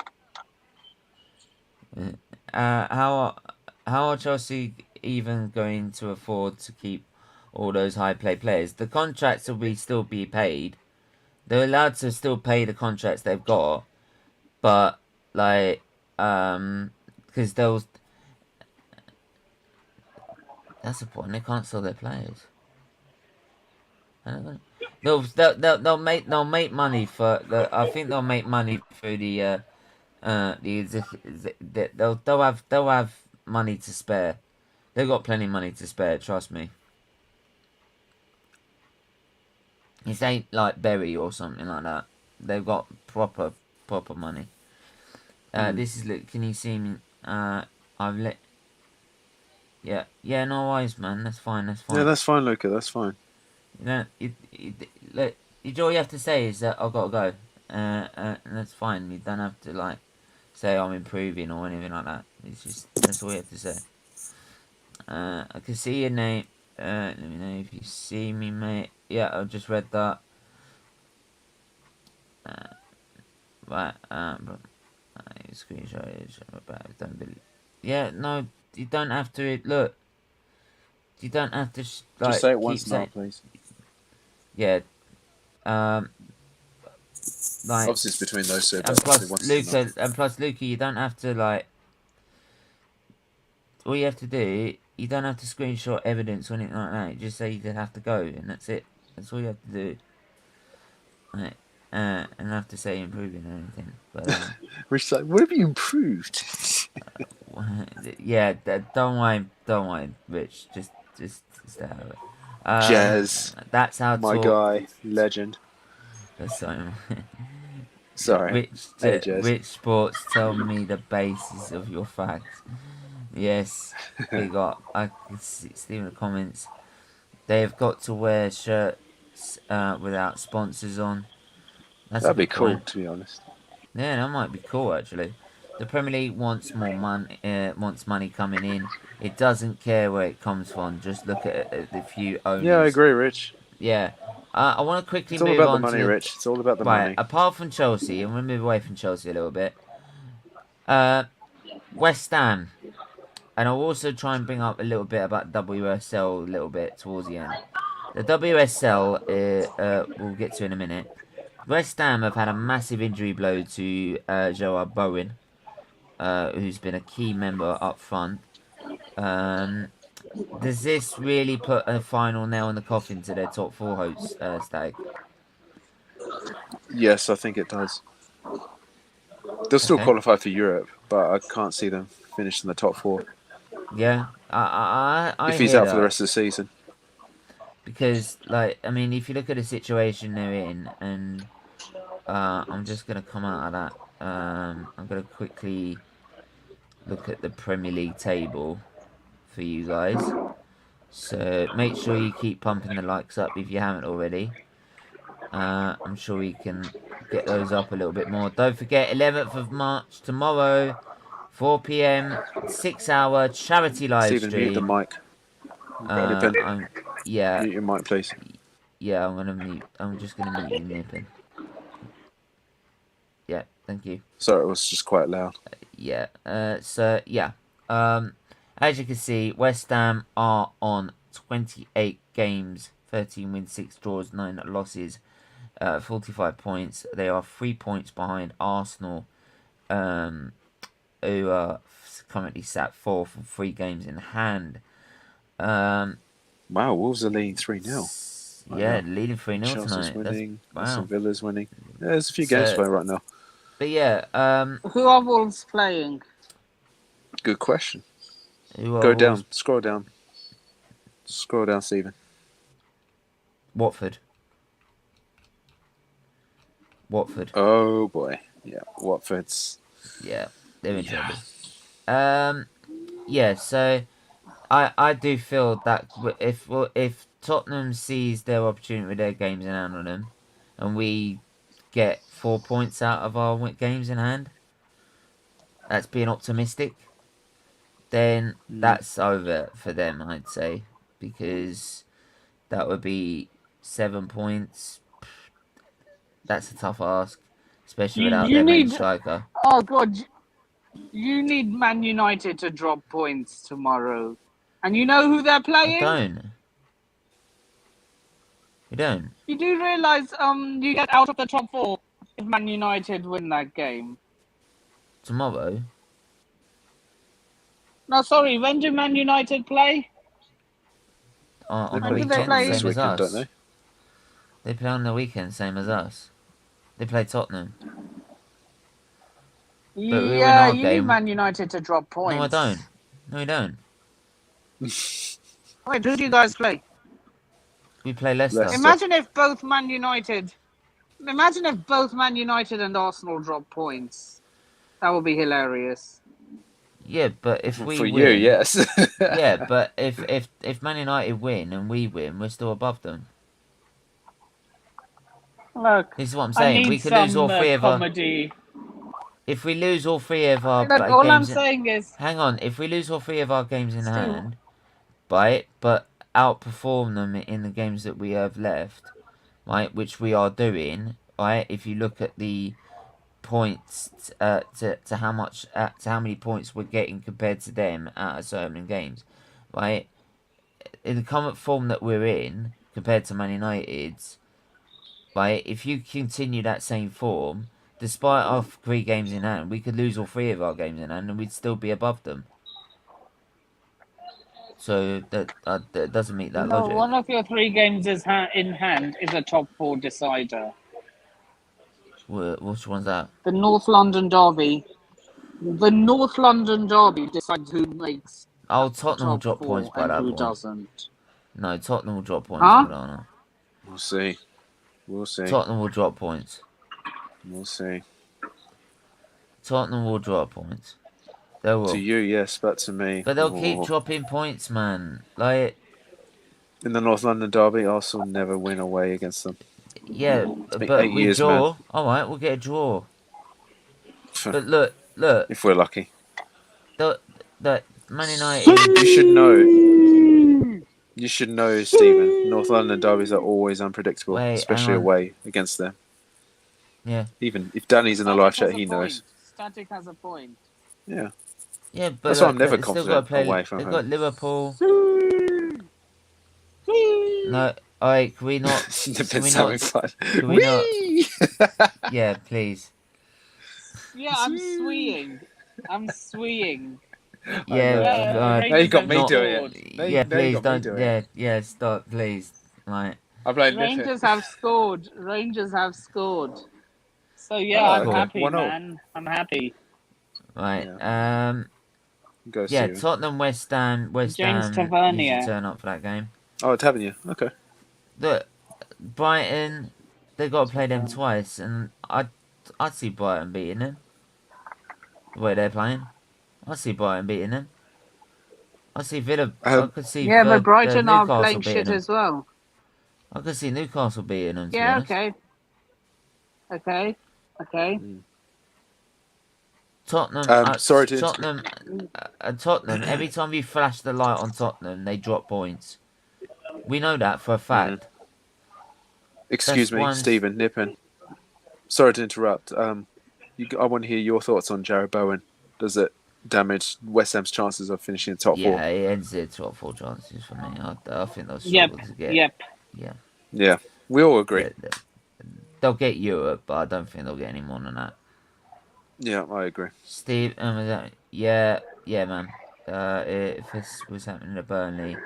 How are Chelsea even going to afford to keep all those high play players? The contracts will still be paid. They're allowed to still pay the contracts they've got, but like because that's the point. They can't sell their players. They'll make money for the. I think they'll make money through they'll have money to spare. They've got plenty of money to spare. Trust me. This ain't like Berry or something like that. They've got proper money. This is look. Can you see me? I've let. Yeah. No worries, man. That's fine. Yeah, that's fine, Luca. That's fine. Look. All you have to say is that I've got to go. And that's fine. You don't have to like say I'm improving or anything like that. It's just that's all you have to say. I can see your name. Let me know if you see me, mate. Yeah, I just read that. Right. But screenshot is about. Yeah, no, you don't have to. Look, you don't have to. Like, Just say it once now, please. Yeah. Like, obviously, it's between those two. And plus, Luca, you don't have to like. All you have to do, you don't have to screenshot evidence or anything like that. Just say you have to go, and that's it. That's all you have to do. Right. And I have to say improving or anything. But Rich, like, what have you improved? yeah, don't worry, Rich. Just have it. Jazz. That's how my guy, legend. Sorry. Rich Sports, tell me the basis of your facts. Yes, I can see in the comments. They've got to wear shirts without sponsors on. That'd be cool, to be honest. Yeah, that might be cool actually. The Premier League wants more money. Wants money coming in. It doesn't care where it comes from. Just look at the few owners. Yeah, I agree, Rich. Yeah. I want to quickly move on. It's all about the money, Rich. It's all about the money. Apart from Chelsea, and we'll move away from Chelsea a little bit. West Ham. And I'll also try and bring up a little bit about WSL a little bit towards the end. The WSL, we'll get to in a minute. West Ham have had a massive injury blow to Jerrod Bowen, who's been a key member up front. Does this really put a final nail in the coffin to their top four hopes, Stag? Yes, I think it does. They'll still qualify for Europe, but I can't see them finishing the top four. Yeah, I if he's out for the rest of the season. Because, like, I mean, if you look at the situation they're in, and I'm just going to come out of that. I'm going to quickly look at the Premier League table for you guys. So make sure you keep pumping the likes up if you haven't already. I'm sure we can get those up a little bit more. Don't forget, 11th of March, tomorrow, 4 PM, 6-hour charity live Stephen, stream. mute the mic. Yeah, Mute your mic, please. yeah. I'm just gonna mute you, Nippin. Yeah, thank you. Sorry, it was just quite loud. Yeah. So yeah. As you can see, West Ham are on 28 games, 13 wins, 6 draws, 9 losses, 45 points. They are 3 points behind Arsenal, who are currently sat 4th with 3 games in hand. Wow, Wolves are leading 3-0. Yeah, Wow. leading 3-0 Chelsea's tonight. winning. Wow. Aston Villa's winning. Yeah, there's a few games playing right now. But yeah, Who are Wolves playing? Good question. who are Go Wolves? down. Scroll down. Scroll down, Stephen. Watford. Oh boy. Yeah, Watford's. Yeah, they're in trouble. Yeah, so I do feel that if Tottenham sees their opportunity with their games in hand on them, and we get 4 points out of our games in hand, that's being optimistic, then that's over for them, I'd say, because that would be 7 points. That's a tough ask, especially without their main striker. Oh God, you need Man United to drop points tomorrow, and you know who they're playing? You don't. You do realise you get out of the top 4 if Man United win that game. Tomorrow? No, sorry. When do Man United play? On the When do they weekend, play? same as weekend, us. don't they? They play on the weekend, same as us. They play Tottenham. Yeah, you need Man United to drop points. No, I don't. No, we don't. Wait, who do you guys play? We play Leicester. Imagine if both Man United and Arsenal drop points. That would be hilarious. Yeah, but if we For win, you, yes. yeah, but if Man United win and we win, we're still above them. Look, This is what I'm saying. We could lose all 3 of comedy. If we lose all 3 of our Look, all I'm saying is, hang on. If we lose all 3 of our games in hand, right, but outperform them in the games that we have left, right, which we are doing, right. If you look at the points to how many points we're getting compared to them out of certain games, right, in the current form that we're in compared to Man United's, right, if you continue that same form, despite our 3 games in hand, we could lose all 3 of our games in hand and we'd still be above them. So that doesn't meet that logic. One of your 3 games is in hand is a top 4 decider. Which one's that? The North London Derby. The North London Derby decides who makes. Oh, Tottenham will drop 4 points by and that who point. doesn't. No, Tottenham will drop points. Huh? I don't know. We'll see. We'll see. Tottenham will drop points. We'll see. Tottenham will drop points. They will. To you, yes, but to me. But they'll keep dropping points, man. Like in the North London Derby, Arsenal never win away against them. Yeah, but we draw. Man. All right, we'll get a draw. But look. If we're lucky. The Man United. You should know, Stephen. North London derbies are always unpredictable, especially away against them. Yeah. Even if Danny's in the live chat, he knows. Static has a point. Yeah. Yeah, but that's why I'm never confident away from home. They've got Liverpool. No, alright, can we not? Can we not? Can we not? Yeah, please. Yeah, I'm sweeing. Yeah, now you got me doing it. Yeah, please don't. Yeah, stop, please. Right. Rangers have scored. So yeah, I'm happy, man. I'm happy. Right. Yeah. Tottenham, West Ham. James Tavernier. You should turn up for that game. Oh, Tavernier. Okay. Look, Brighton. They got to play them twice, and I'd see Brighton beating them. The way they're playing, I see Brighton beating them. I see Villa. I could see. Yeah, but Brighton are playing shit as well. I could see Newcastle beating them. Yeah. Okay. Tottenham. Sorry to Tottenham. Every time you flash the light on Tottenham, they drop points. We know that for a fact. Excuse That's me, one- Stephen, nip in. Sorry to interrupt. I want to hear your thoughts on Jerrod Bowen. Does it damage West Ham's chances of finishing in top four? Yeah, it ends their top 4 chances for me. I think they'll Yep. struggle to get. Yep. Yeah. Yeah, we all agree. They'll get Europe, but I don't think they'll get any more than that. Yeah, I agree. Steve, yeah, man. If this was happening at Burnley,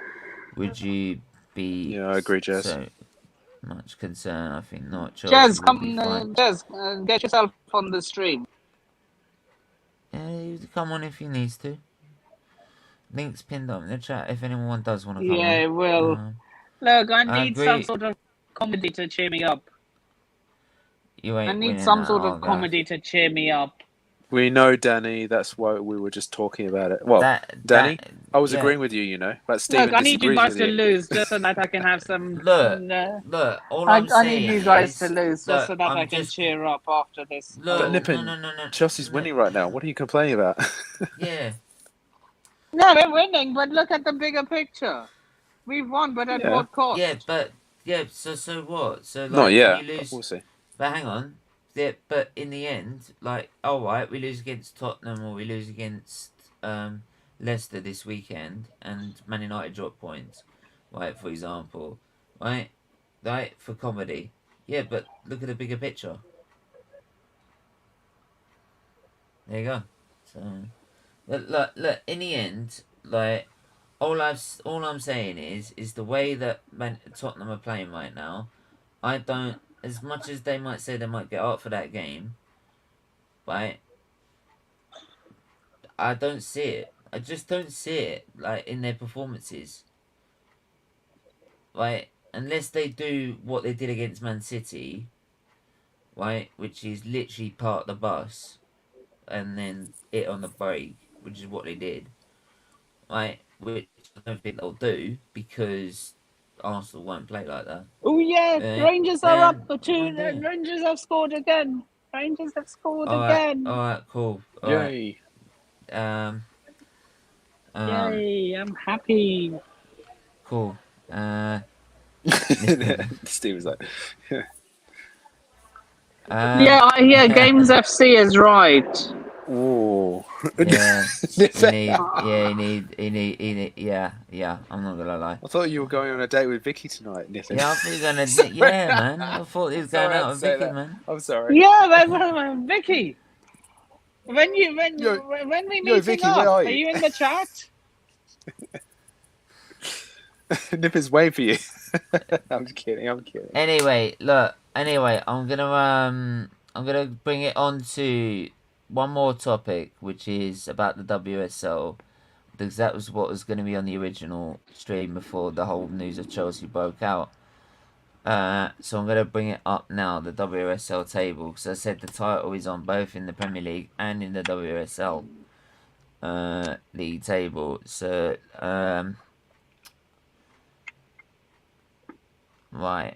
would you be? Yeah, I agree, Jez. So much concern. I think not. Chelsea Jez, will be fine. get yourself on the stream. Yeah, you come on if he needs to. Links pinned up in the chat if anyone does want to come on. Yeah, well, look, I need some agree. sort of comedy to cheer me up. You ain't I need winning some that, sort of Argyle. comedy to cheer me up. We know, Danny. That's why we were just talking about it. Well, Danny, I was agreeing with you. You know, but Stephen Look, I need you disagrees guys with to you. lose just so that I can have some. Look. All I'm saying I need you guys is, to lose just so that I'm I can just- cheer up after this. Look, Nippin, no. Chelsea's winning right now. What are you complaining about? Yeah. No, we're winning, but look at the bigger picture. We've won, but at what cost? So what? So like, Not yet. you lose. We'll see. But hang on. Yeah, but in the end, like, all right, we lose against Tottenham or we lose against Leicester this weekend, and Man United drop points, right? For example, right, for comedy. Yeah, but look at the bigger picture. There you go. So, look. In the end, like, all I'm saying is the way that Tottenham are playing right now. I don't. As much as they might say they might get up for that game, right? I don't see it. I just don't see it, like, in their performances. Right? Unless they do what they did against Man City, right? Which is literally park the bus and then hit on the brake, which is what they did. Right? Which I don't think they'll do because Arsenal won't play like that. Oh yeah, Rangers are up for 2. won't do it. Rangers have scored again. Rangers have scored All again. right, cool. All Yay! right. Yay! I'm happy. Cool. Steve was like, Games FC is right. "Ooh, Yeah, he need. Yeah. I'm not gonna lie. I thought you were going on a date with Vicky tonight, Niffin." Yeah, I thought he was gonna. Yeah, man. I thought he was going out with Vicky, man. I'm sorry. Yeah, that's Vicky. When we meeting Vicky, up, where are are you? you in the chat? Nipper's waiting for you. I'm just kidding. Anyway, look. I'm gonna bring it on to one more topic, which is about the WSL, because that was what was going to be on the original stream before the whole news of Chelsea broke out. So I'm going to bring it up now, the WSL table, because I said the title is on both in the Premier League and in the WSL league table. So, right.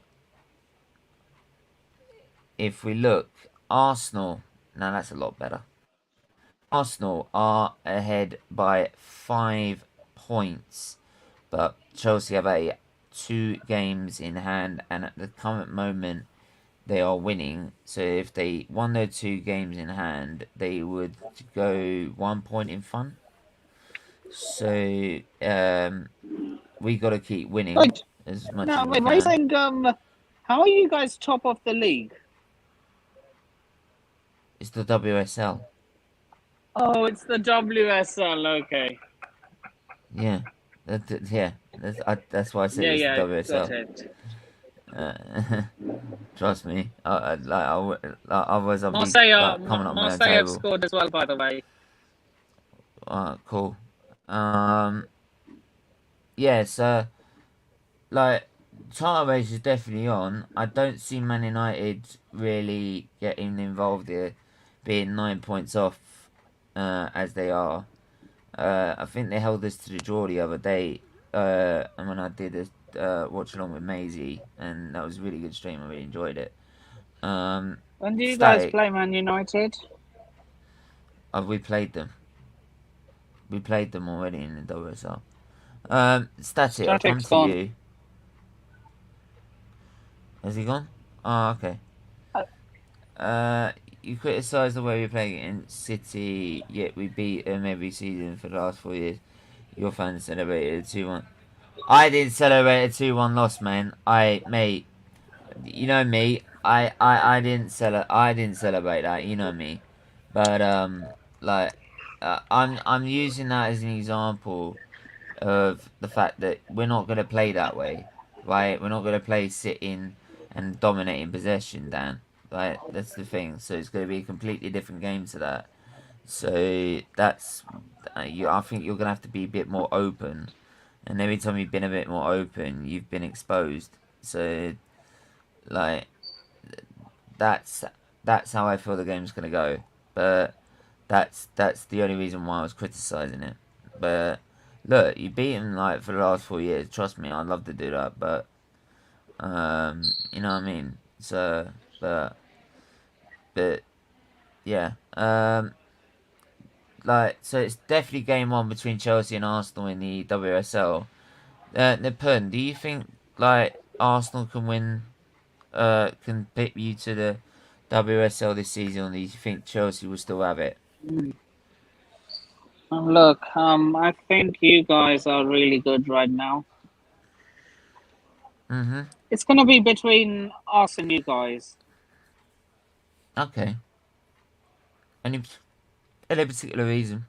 If we look, Arsenal, now that's a lot better. Arsenal are ahead by 5 points, but Chelsea have 2 games in hand, and at the current moment they are winning. So if they won their 2 games in hand, they would go 1 point in front. So we got to keep winning as much as we can. Saying, how are you guys top of the league? It's the WSL. Oh, it's the WSL. Okay. Yeah, that's why I said it's the WSL. Got it. Trust me. Otherwise I'll be Marseille coming up my own have table. scored as well, by the way. Cool. Yeah. So, like, title race is definitely on. I don't see Man United really getting involved here, being 9 points off, as they are. I think they held us to the draw the other day, and when I did a watch along with Maisie, and that was a really good stream. I really enjoyed it. When do you guys play Man United? We played them. We played them already in the WSL. Static, I'll come to you. Has he gone? Oh, okay. You criticise the way we play against City, yet we beat them every season for the last 4 years. Your fans celebrated a 2-1. I didn't celebrate a 2-1 loss, man. Mate, you know me. I didn't celebrate that. You know me. But like, I'm using that as an example of the fact that we're not gonna play that way, right? We're not gonna play sitting and dominating possession, Dan. Right? That's the thing. So it's gonna be a completely different game to that. So that's I think you're gonna have to be a bit more open, and every time you've been a bit more open, you've been exposed. So like that's how I feel the game's gonna go. But that's the only reason why I was criticising it. But look, you beat him like for the last 4 years. Trust me, I'd love to do that. But you know what I mean. So but yeah. Like, so it's definitely game one between Chelsea and Arsenal in the WSL. Nipun, do you think like Arsenal can win? Can pick you to the WSL this season, or do you think Chelsea will still have it? Look, I think you guys are really good right now. It's gonna be between us and you guys. Okay. Any particular reason?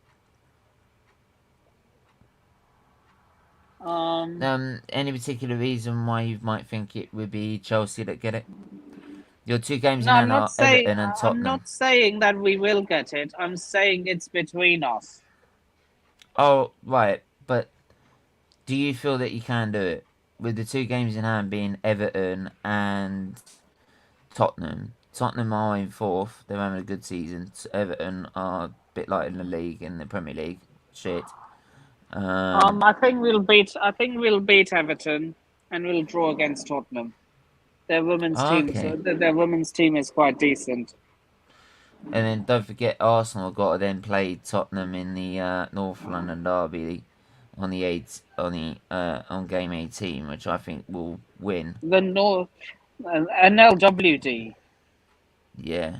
Any particular reason why you might think it would be Chelsea that get it? Your 2 games No, in I'm hand not are saying. Everton and I'm Tottenham. not saying that we will get it. I'm saying it's between us. Oh, right. But do you feel that you can do it? With the 2 games in hand being Everton and Tottenham. Tottenham are in 4th. They're having a good season. Everton are a bit like in the league, in the Premier League. Shit. I think we'll beat. I think we'll beat Everton, and we'll draw against Tottenham. Their women's team. Okay. So their women's team is quite decent. And then don't forget Arsenal got to then play Tottenham in the North London derby on on game 18, which I think will win. The North, an LWD. Yeah.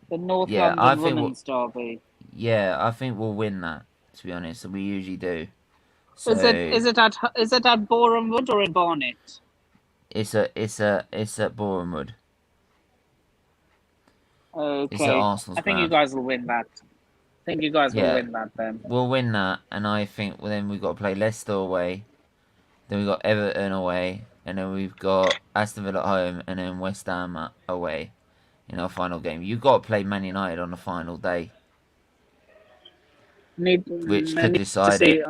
The North Yeah, I London think women's derby. Yeah, I think we'll win that. To be honest, we usually do. So Is it at Boreham Wood or in Barnet? it's at Bowen. Okay. It's at Arsenal's I think you ground. guys will win that. I think you guys will Yeah. win that then. We'll win that, and I think then we've got to play Leicester away. Then we've got Everton away, and then we've got Aston Villa at home, and then West Ham away in our final game. You've got to play Man United on the final day, which could decide it.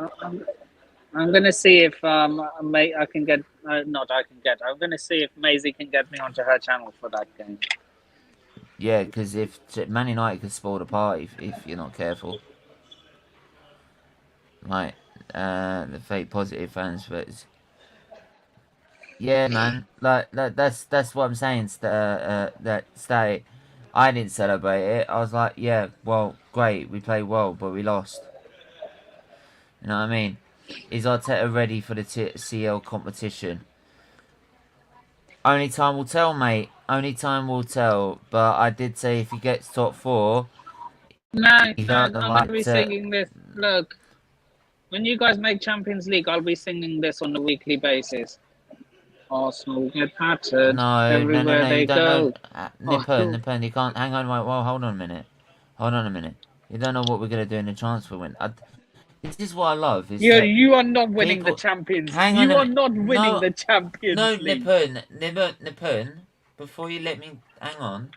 I'm gonna see if I can get not I can get. I'm gonna see if Maisie can get me onto her channel for that game. Yeah, because if Man United could spoil the party if you're not careful. Like, the fake positive fans, but yeah, man. Like that's what I'm saying. That stay. I didn't celebrate it. I was like, yeah, well, great, we played well, but we lost. You know what I mean? Is Arteta ready for the CL competition? Only time will tell, mate. Only time will tell. But I did say if he gets top 4, Man, he's I'm got the gonna right be to. singing this. Look, when you guys make Champions League, I'll be singing this on a weekly basis. Arsenal get battered No, everywhere they you don't go. know. Nippon, you can't. Hang on, wait, well, hold on a minute. You don't know what we're going to do in the transfer window. This is what I love. Is You are not winning people, the Champions hang League. on You a are minute. not winning No, the Champions no, League. Nippon, before you let me, hang on.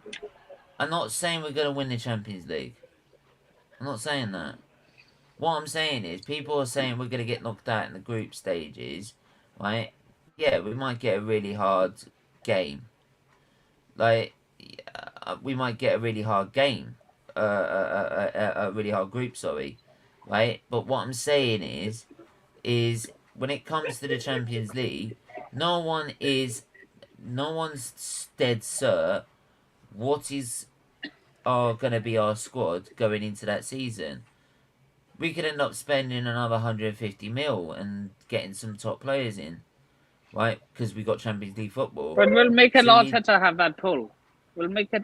I'm not saying we're going to win the Champions League. I'm not saying that. What I'm saying is, people are saying we're going to get knocked out in the group stages, right? Yeah, we might get a really hard game. Like, we might get a really hard game. A really hard group, sorry. Right? But what I'm saying is when it comes to the Champions League, no one's dead cert what is going to be our squad going into that season. We could end up spending another 150 mil and getting some top players in. right? Because we got Champions League football. But we'll make So you- Arteta have that pull. We'll make it.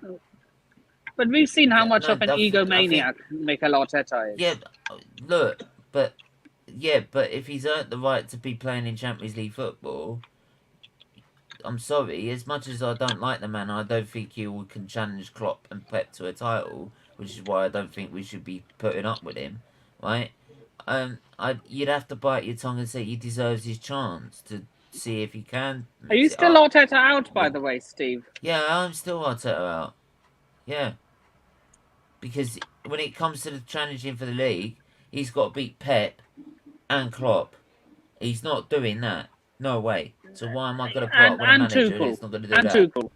But we've seen how much No, of an I egomaniac think Mikel Arteta is. yeah. Look, but if he's earned the right to be playing in Champions League football, I'm sorry. As much as I don't like the man, I don't think he can challenge Klopp and Pep to a title, which is why I don't think we should be putting up with him, right? You'd have to bite your tongue and say he deserves his chance to see if he can. Are you mix it still up Arteta out, by with- the way, Steve? Yeah, I'm still Arteta out. Yeah, because when it comes to the challenging for the league, he's got to beat Pep and Klopp. He's not doing that. No way. So why am I going to put up with a And manager Tuchel. that's not going to do And that? Tuchel.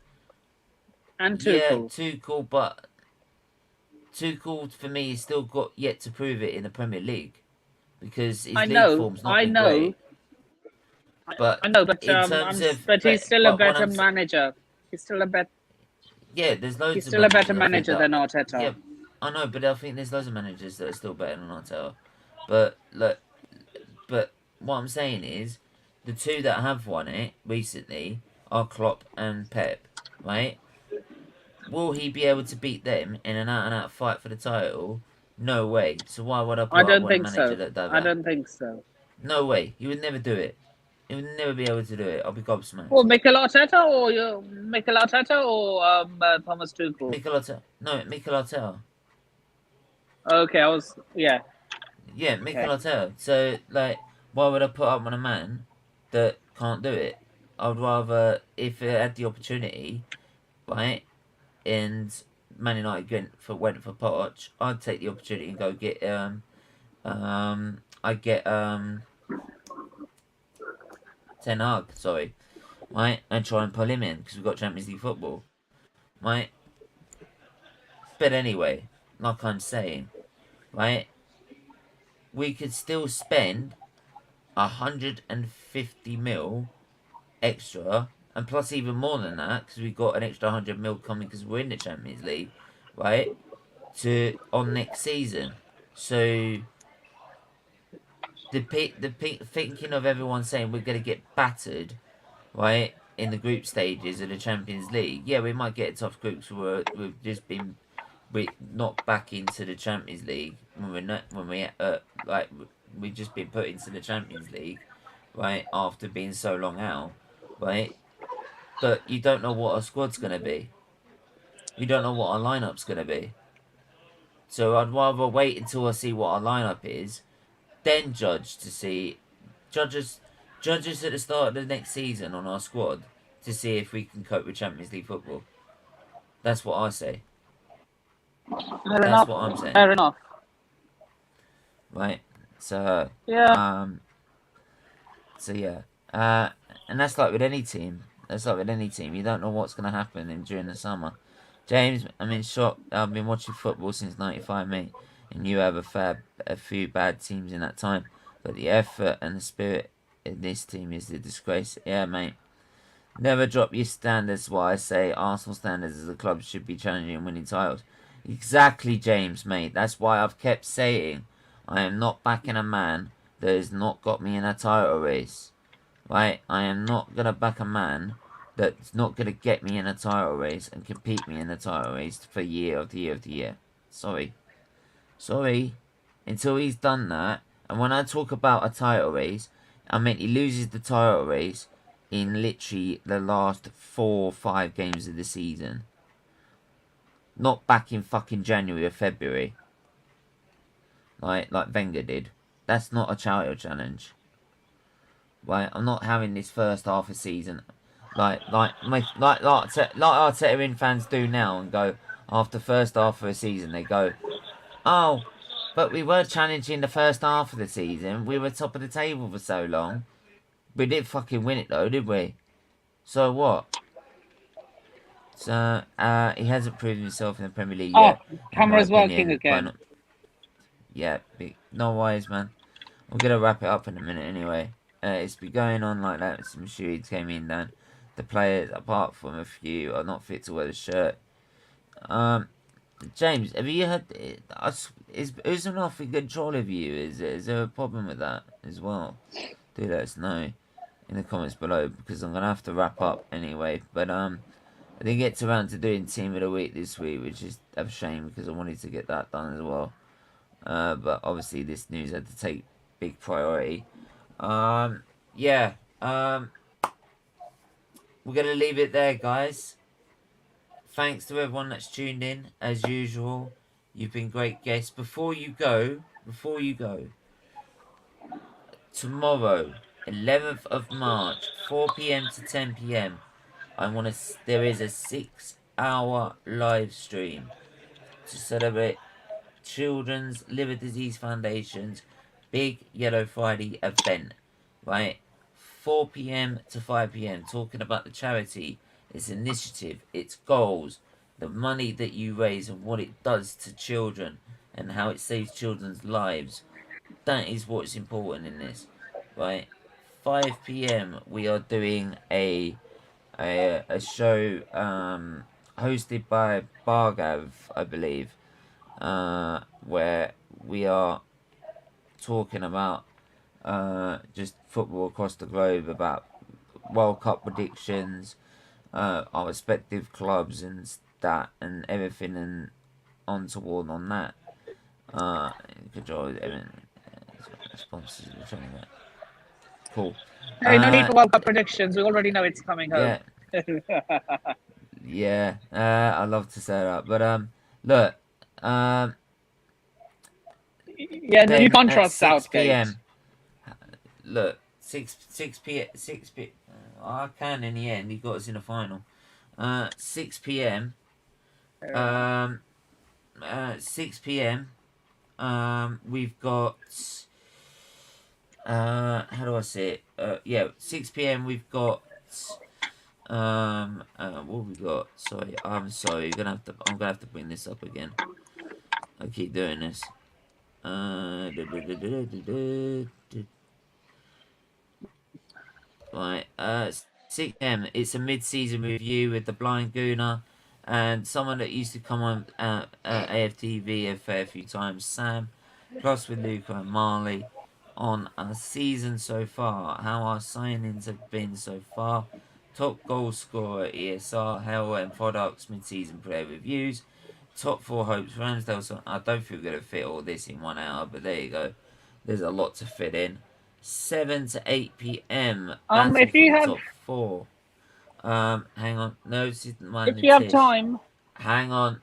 And Yeah, Tuchel. Tuchel, but Tuchel for me is still got yet to prove it in the Premier League because his I league know, form's not I been know. great. But I know, but in terms of, but he's still a but what better I'm s- manager. He's still a better. Yeah, there's loads. He's of still a better managers, I think, manager that- than Arteta. Yeah, I know, but I think there's loads of managers that are still better than Arteta. But look, but what I'm saying is, the two that have won it recently are Klopp and Pep, right? Will he be able to beat them in an out-and-out fight for the title? No way. So why would I put I up don't with a think manager so. that does I that? don't think so. No way. He would never do it. He would never be able to do it. I'll be gobsmacked. Well, Mikel Arteta or Thomas Tuchel. Mikel Arteta. No, Mikel Arteta. Okay, yeah. Yeah, Mikel Arteta. So, like, why would I put up with a man that can't do it? I'd rather, if it had the opportunity, right, and Man United went for Poch, I'd take the opportunity and go get I'd get Ten Hag, sorry, right, and try and pull him in because we've got Champions League football, right. But anyway, like I'm saying, right, we could still spend 150 mil extra, and plus even more than that because we've got an extra 100 mil coming because we're in the Champions League, right, on next season. So the thinking of everyone saying we're going to get battered, right, in the group stages of the Champions League. Yeah, we might get a tough group because we've just been not back into the Champions League we've just been put into the Champions League, right, after being so long out, right. But you don't know what our squad's going to be. You don't know what our lineup's going to be. So I'd rather wait until I see what our lineup is, then judge us at the start of the next season on our squad to see if we can cope with Champions League football. That's what I say. Fair enough. What I'm saying. Fair enough. Right. So Yeah. and that's like with any team. You don't know what's going to happen during the summer. James, I'm in shock. I've been watching football since '95, mate, and you have a few bad teams in that time. But the effort and the spirit in this team is a disgrace. Yeah, mate. Never drop your standards. What I say, Arsenal standards as a club should be challenging and winning titles. Exactly, James, mate. That's why I've kept saying I am not backing a man that has not got me in a title race. Right? I am not going to back a man that's not going to get me in a title race and compete me in a title race for year after year after year. Sorry. Until he's done that, and when I talk about a title race, I mean he loses the title race in literally the last 4 or 5 games of the season. Not back in fucking January or February. Like Wenger did. That's not a title challenge. Right, I'm not having this first half of season like Arteta in fans do now and go after first half of a season they go, oh, but we were challenging the first half of the season. We were top of the table for so long. We didn't fucking win it though, did we? So what? So he hasn't proven himself in the Premier League yet. Camera's working again. Yeah, no worries, man. We're gonna wrap it up in a minute anyway. It's been going on like that. Some shootings came in then. The players, apart from a few, are not fit to wear the shirt. James, have you had... Is Uzunov in control of you? Is there a problem with that as well? Do let us know. in the comments below, because I'm gonna have to wrap up anyway. But I didn't get around to doing Team of the Week this week, which is a shame because I wanted to get that done as well. But obviously this news had to take big priority. Yeah. We're gonna leave it there, guys. Thanks to everyone that's tuned in, as usual. You've been great guests. Before you go, tomorrow, 11th of March, 4 p.m. to 10 p.m. There is a 6-hour live stream to celebrate Children's Liver Disease Foundation's Big Yellow Friday event, right? 4 p.m. to 5 p.m. talking about the charity, its initiative, its goals, the money that you raise and what it does to children and how it saves children's lives. That is what's important in this, right? 5 p.m. we are doing a show hosted by Bargav, I believe, where we are talking about just football across the globe, about World Cup predictions, our respective clubs and that, and everything and on toward on that. Control everything. Sponsors, cool. Hey, no need for World Cup predictions. We already know it's coming home. Yeah. I love to say that, but look, yeah, no, you can't trust 6 Southgate. p.m. Look, 6 p.m. I can in the end. He got us in the final. 6 p.m. 6 p.m. We've got. How do I say it? Yeah, 6 p.m. We've got. What have we got? Sorry, I'm sorry. I'm gonna have to bring this up again. I keep doing this. Right, 6 p.m. It's a mid-season review with the Blind Gooner and someone that used to come on AFTV a fair few times, Sam, plus with Luca and Marley, on our season so far, how our signings have been so far, top goal scorer, ESR, Hell and products, mid-season player reviews, top 4 hopes, Ramsdale. So I don't think we're going to fit all this in 1 hour, but there you go. There's a lot to fit in. 7 to 8 p.m. If you have top 4. Hang on. No, this isn't mine. If you have time. Hang on.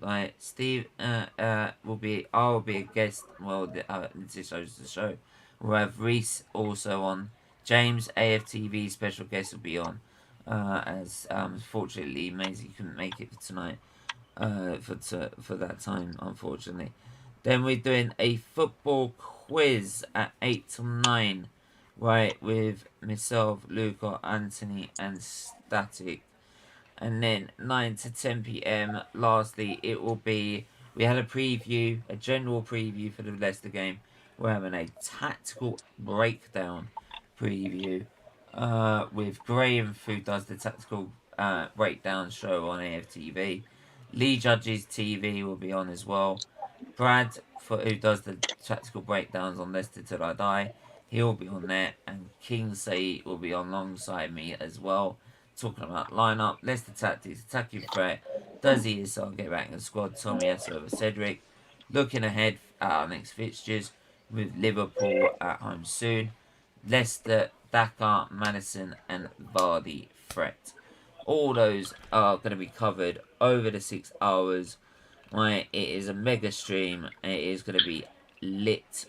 Like Steve, will be. I will be a guest. Well, this shows the show. We'll have Reese also on. James AFTV special guest will be on. As fortunately Maisie couldn't make it for tonight. For that time, unfortunately. Then we're doing a football quiz at 8 till 9, right, with myself, Luca, Anthony, and Static. And then 9 to 10 p.m. Lastly, it will be. We had a preview, a general preview for the Leicester game. We're having a tactical breakdown preview with Graham, who does the tactical breakdown show on AFTV. Lee Judge's TV will be on as well. Brad, who does the tactical breakdowns on Leicester Till I Die, he'll be on there, and King Say will be on alongside me as well, talking about lineup, Leicester tactics, attacking threat, does ESR get back in the squad, Tommy S over Cedric, looking ahead at our next fixtures with Liverpool at home soon, Leicester, Dakar, Madison, and Vardy threat. All those are going to be covered over the 6 hours. Right, it is a mega stream, and it is going to be lit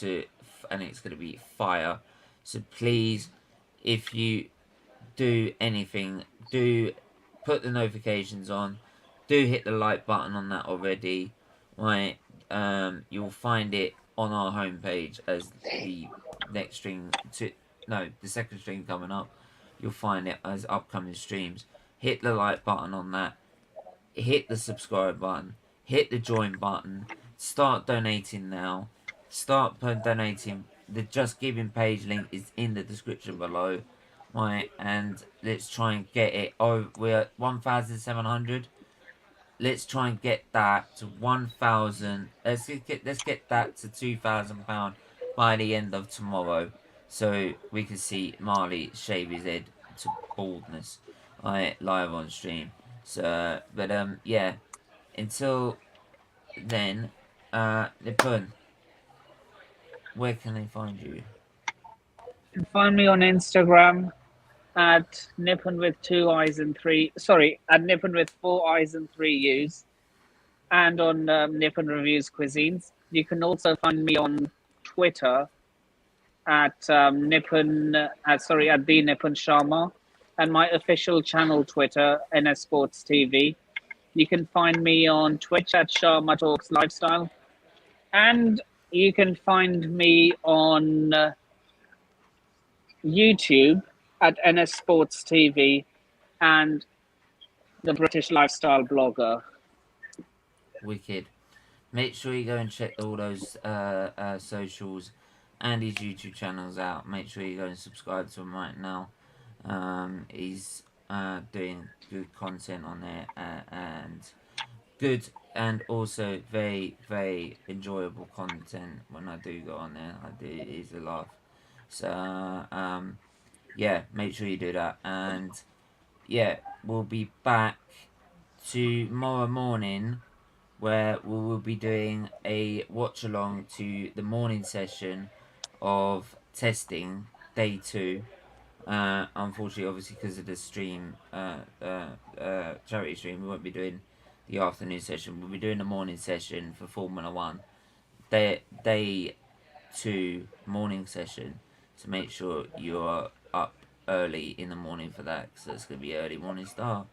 and it's going to be fire. So please, if you do anything, do put the notifications on, do hit the like button on that already. Right, you'll find it on our homepage as the next stream. The second stream coming up. You'll find it as upcoming streams. Hit the like button on that. Hit the subscribe button. Hit the join button. Start donating now. Start donating. The Just Giving page link is in the description below. Right, and let's try and get it. Oh, we're at 1,700. Let's try and get that to 1,000. Let's get that to £2,000 by the end of tomorrow. so we can see Marley shave his head to baldness, live on stream. So, but yeah. Until then, Nippon, where can they find you? You can find me on Instagram at Nippon with 2 eyes and three. Sorry, at Nippon with 4 eyes and 3 U's, and on Nippon Reviews Cuisines. You can also find me on Twitter at Nippon. At the Nippon Sharma, and my official channel Twitter NS Sports TV. You can find me on Twitch at Sharma Talks Lifestyle, and you can find me on YouTube at NS Sports TV and the British Lifestyle Blogger. Wicked. Make sure you go and check all those socials and his YouTube channels out. Make sure you go and subscribe to him right now. He's doing good content on there and good and also very, very enjoyable content. When I do go on there, it is a laugh. So yeah, make sure you do that. And yeah, we'll be back tomorrow morning, where we will be doing a watch along to the morning session of testing day 2. Unfortunately, obviously, because of the stream, charity stream, we won't be doing the afternoon session. We'll be doing the morning session for Formula 1. Day 2 morning session. So make sure you're up early in the morning for that, because that's going to be early morning start.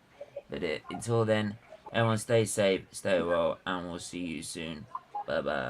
But until then, everyone stay safe, stay well, and we'll see you soon. Bye bye.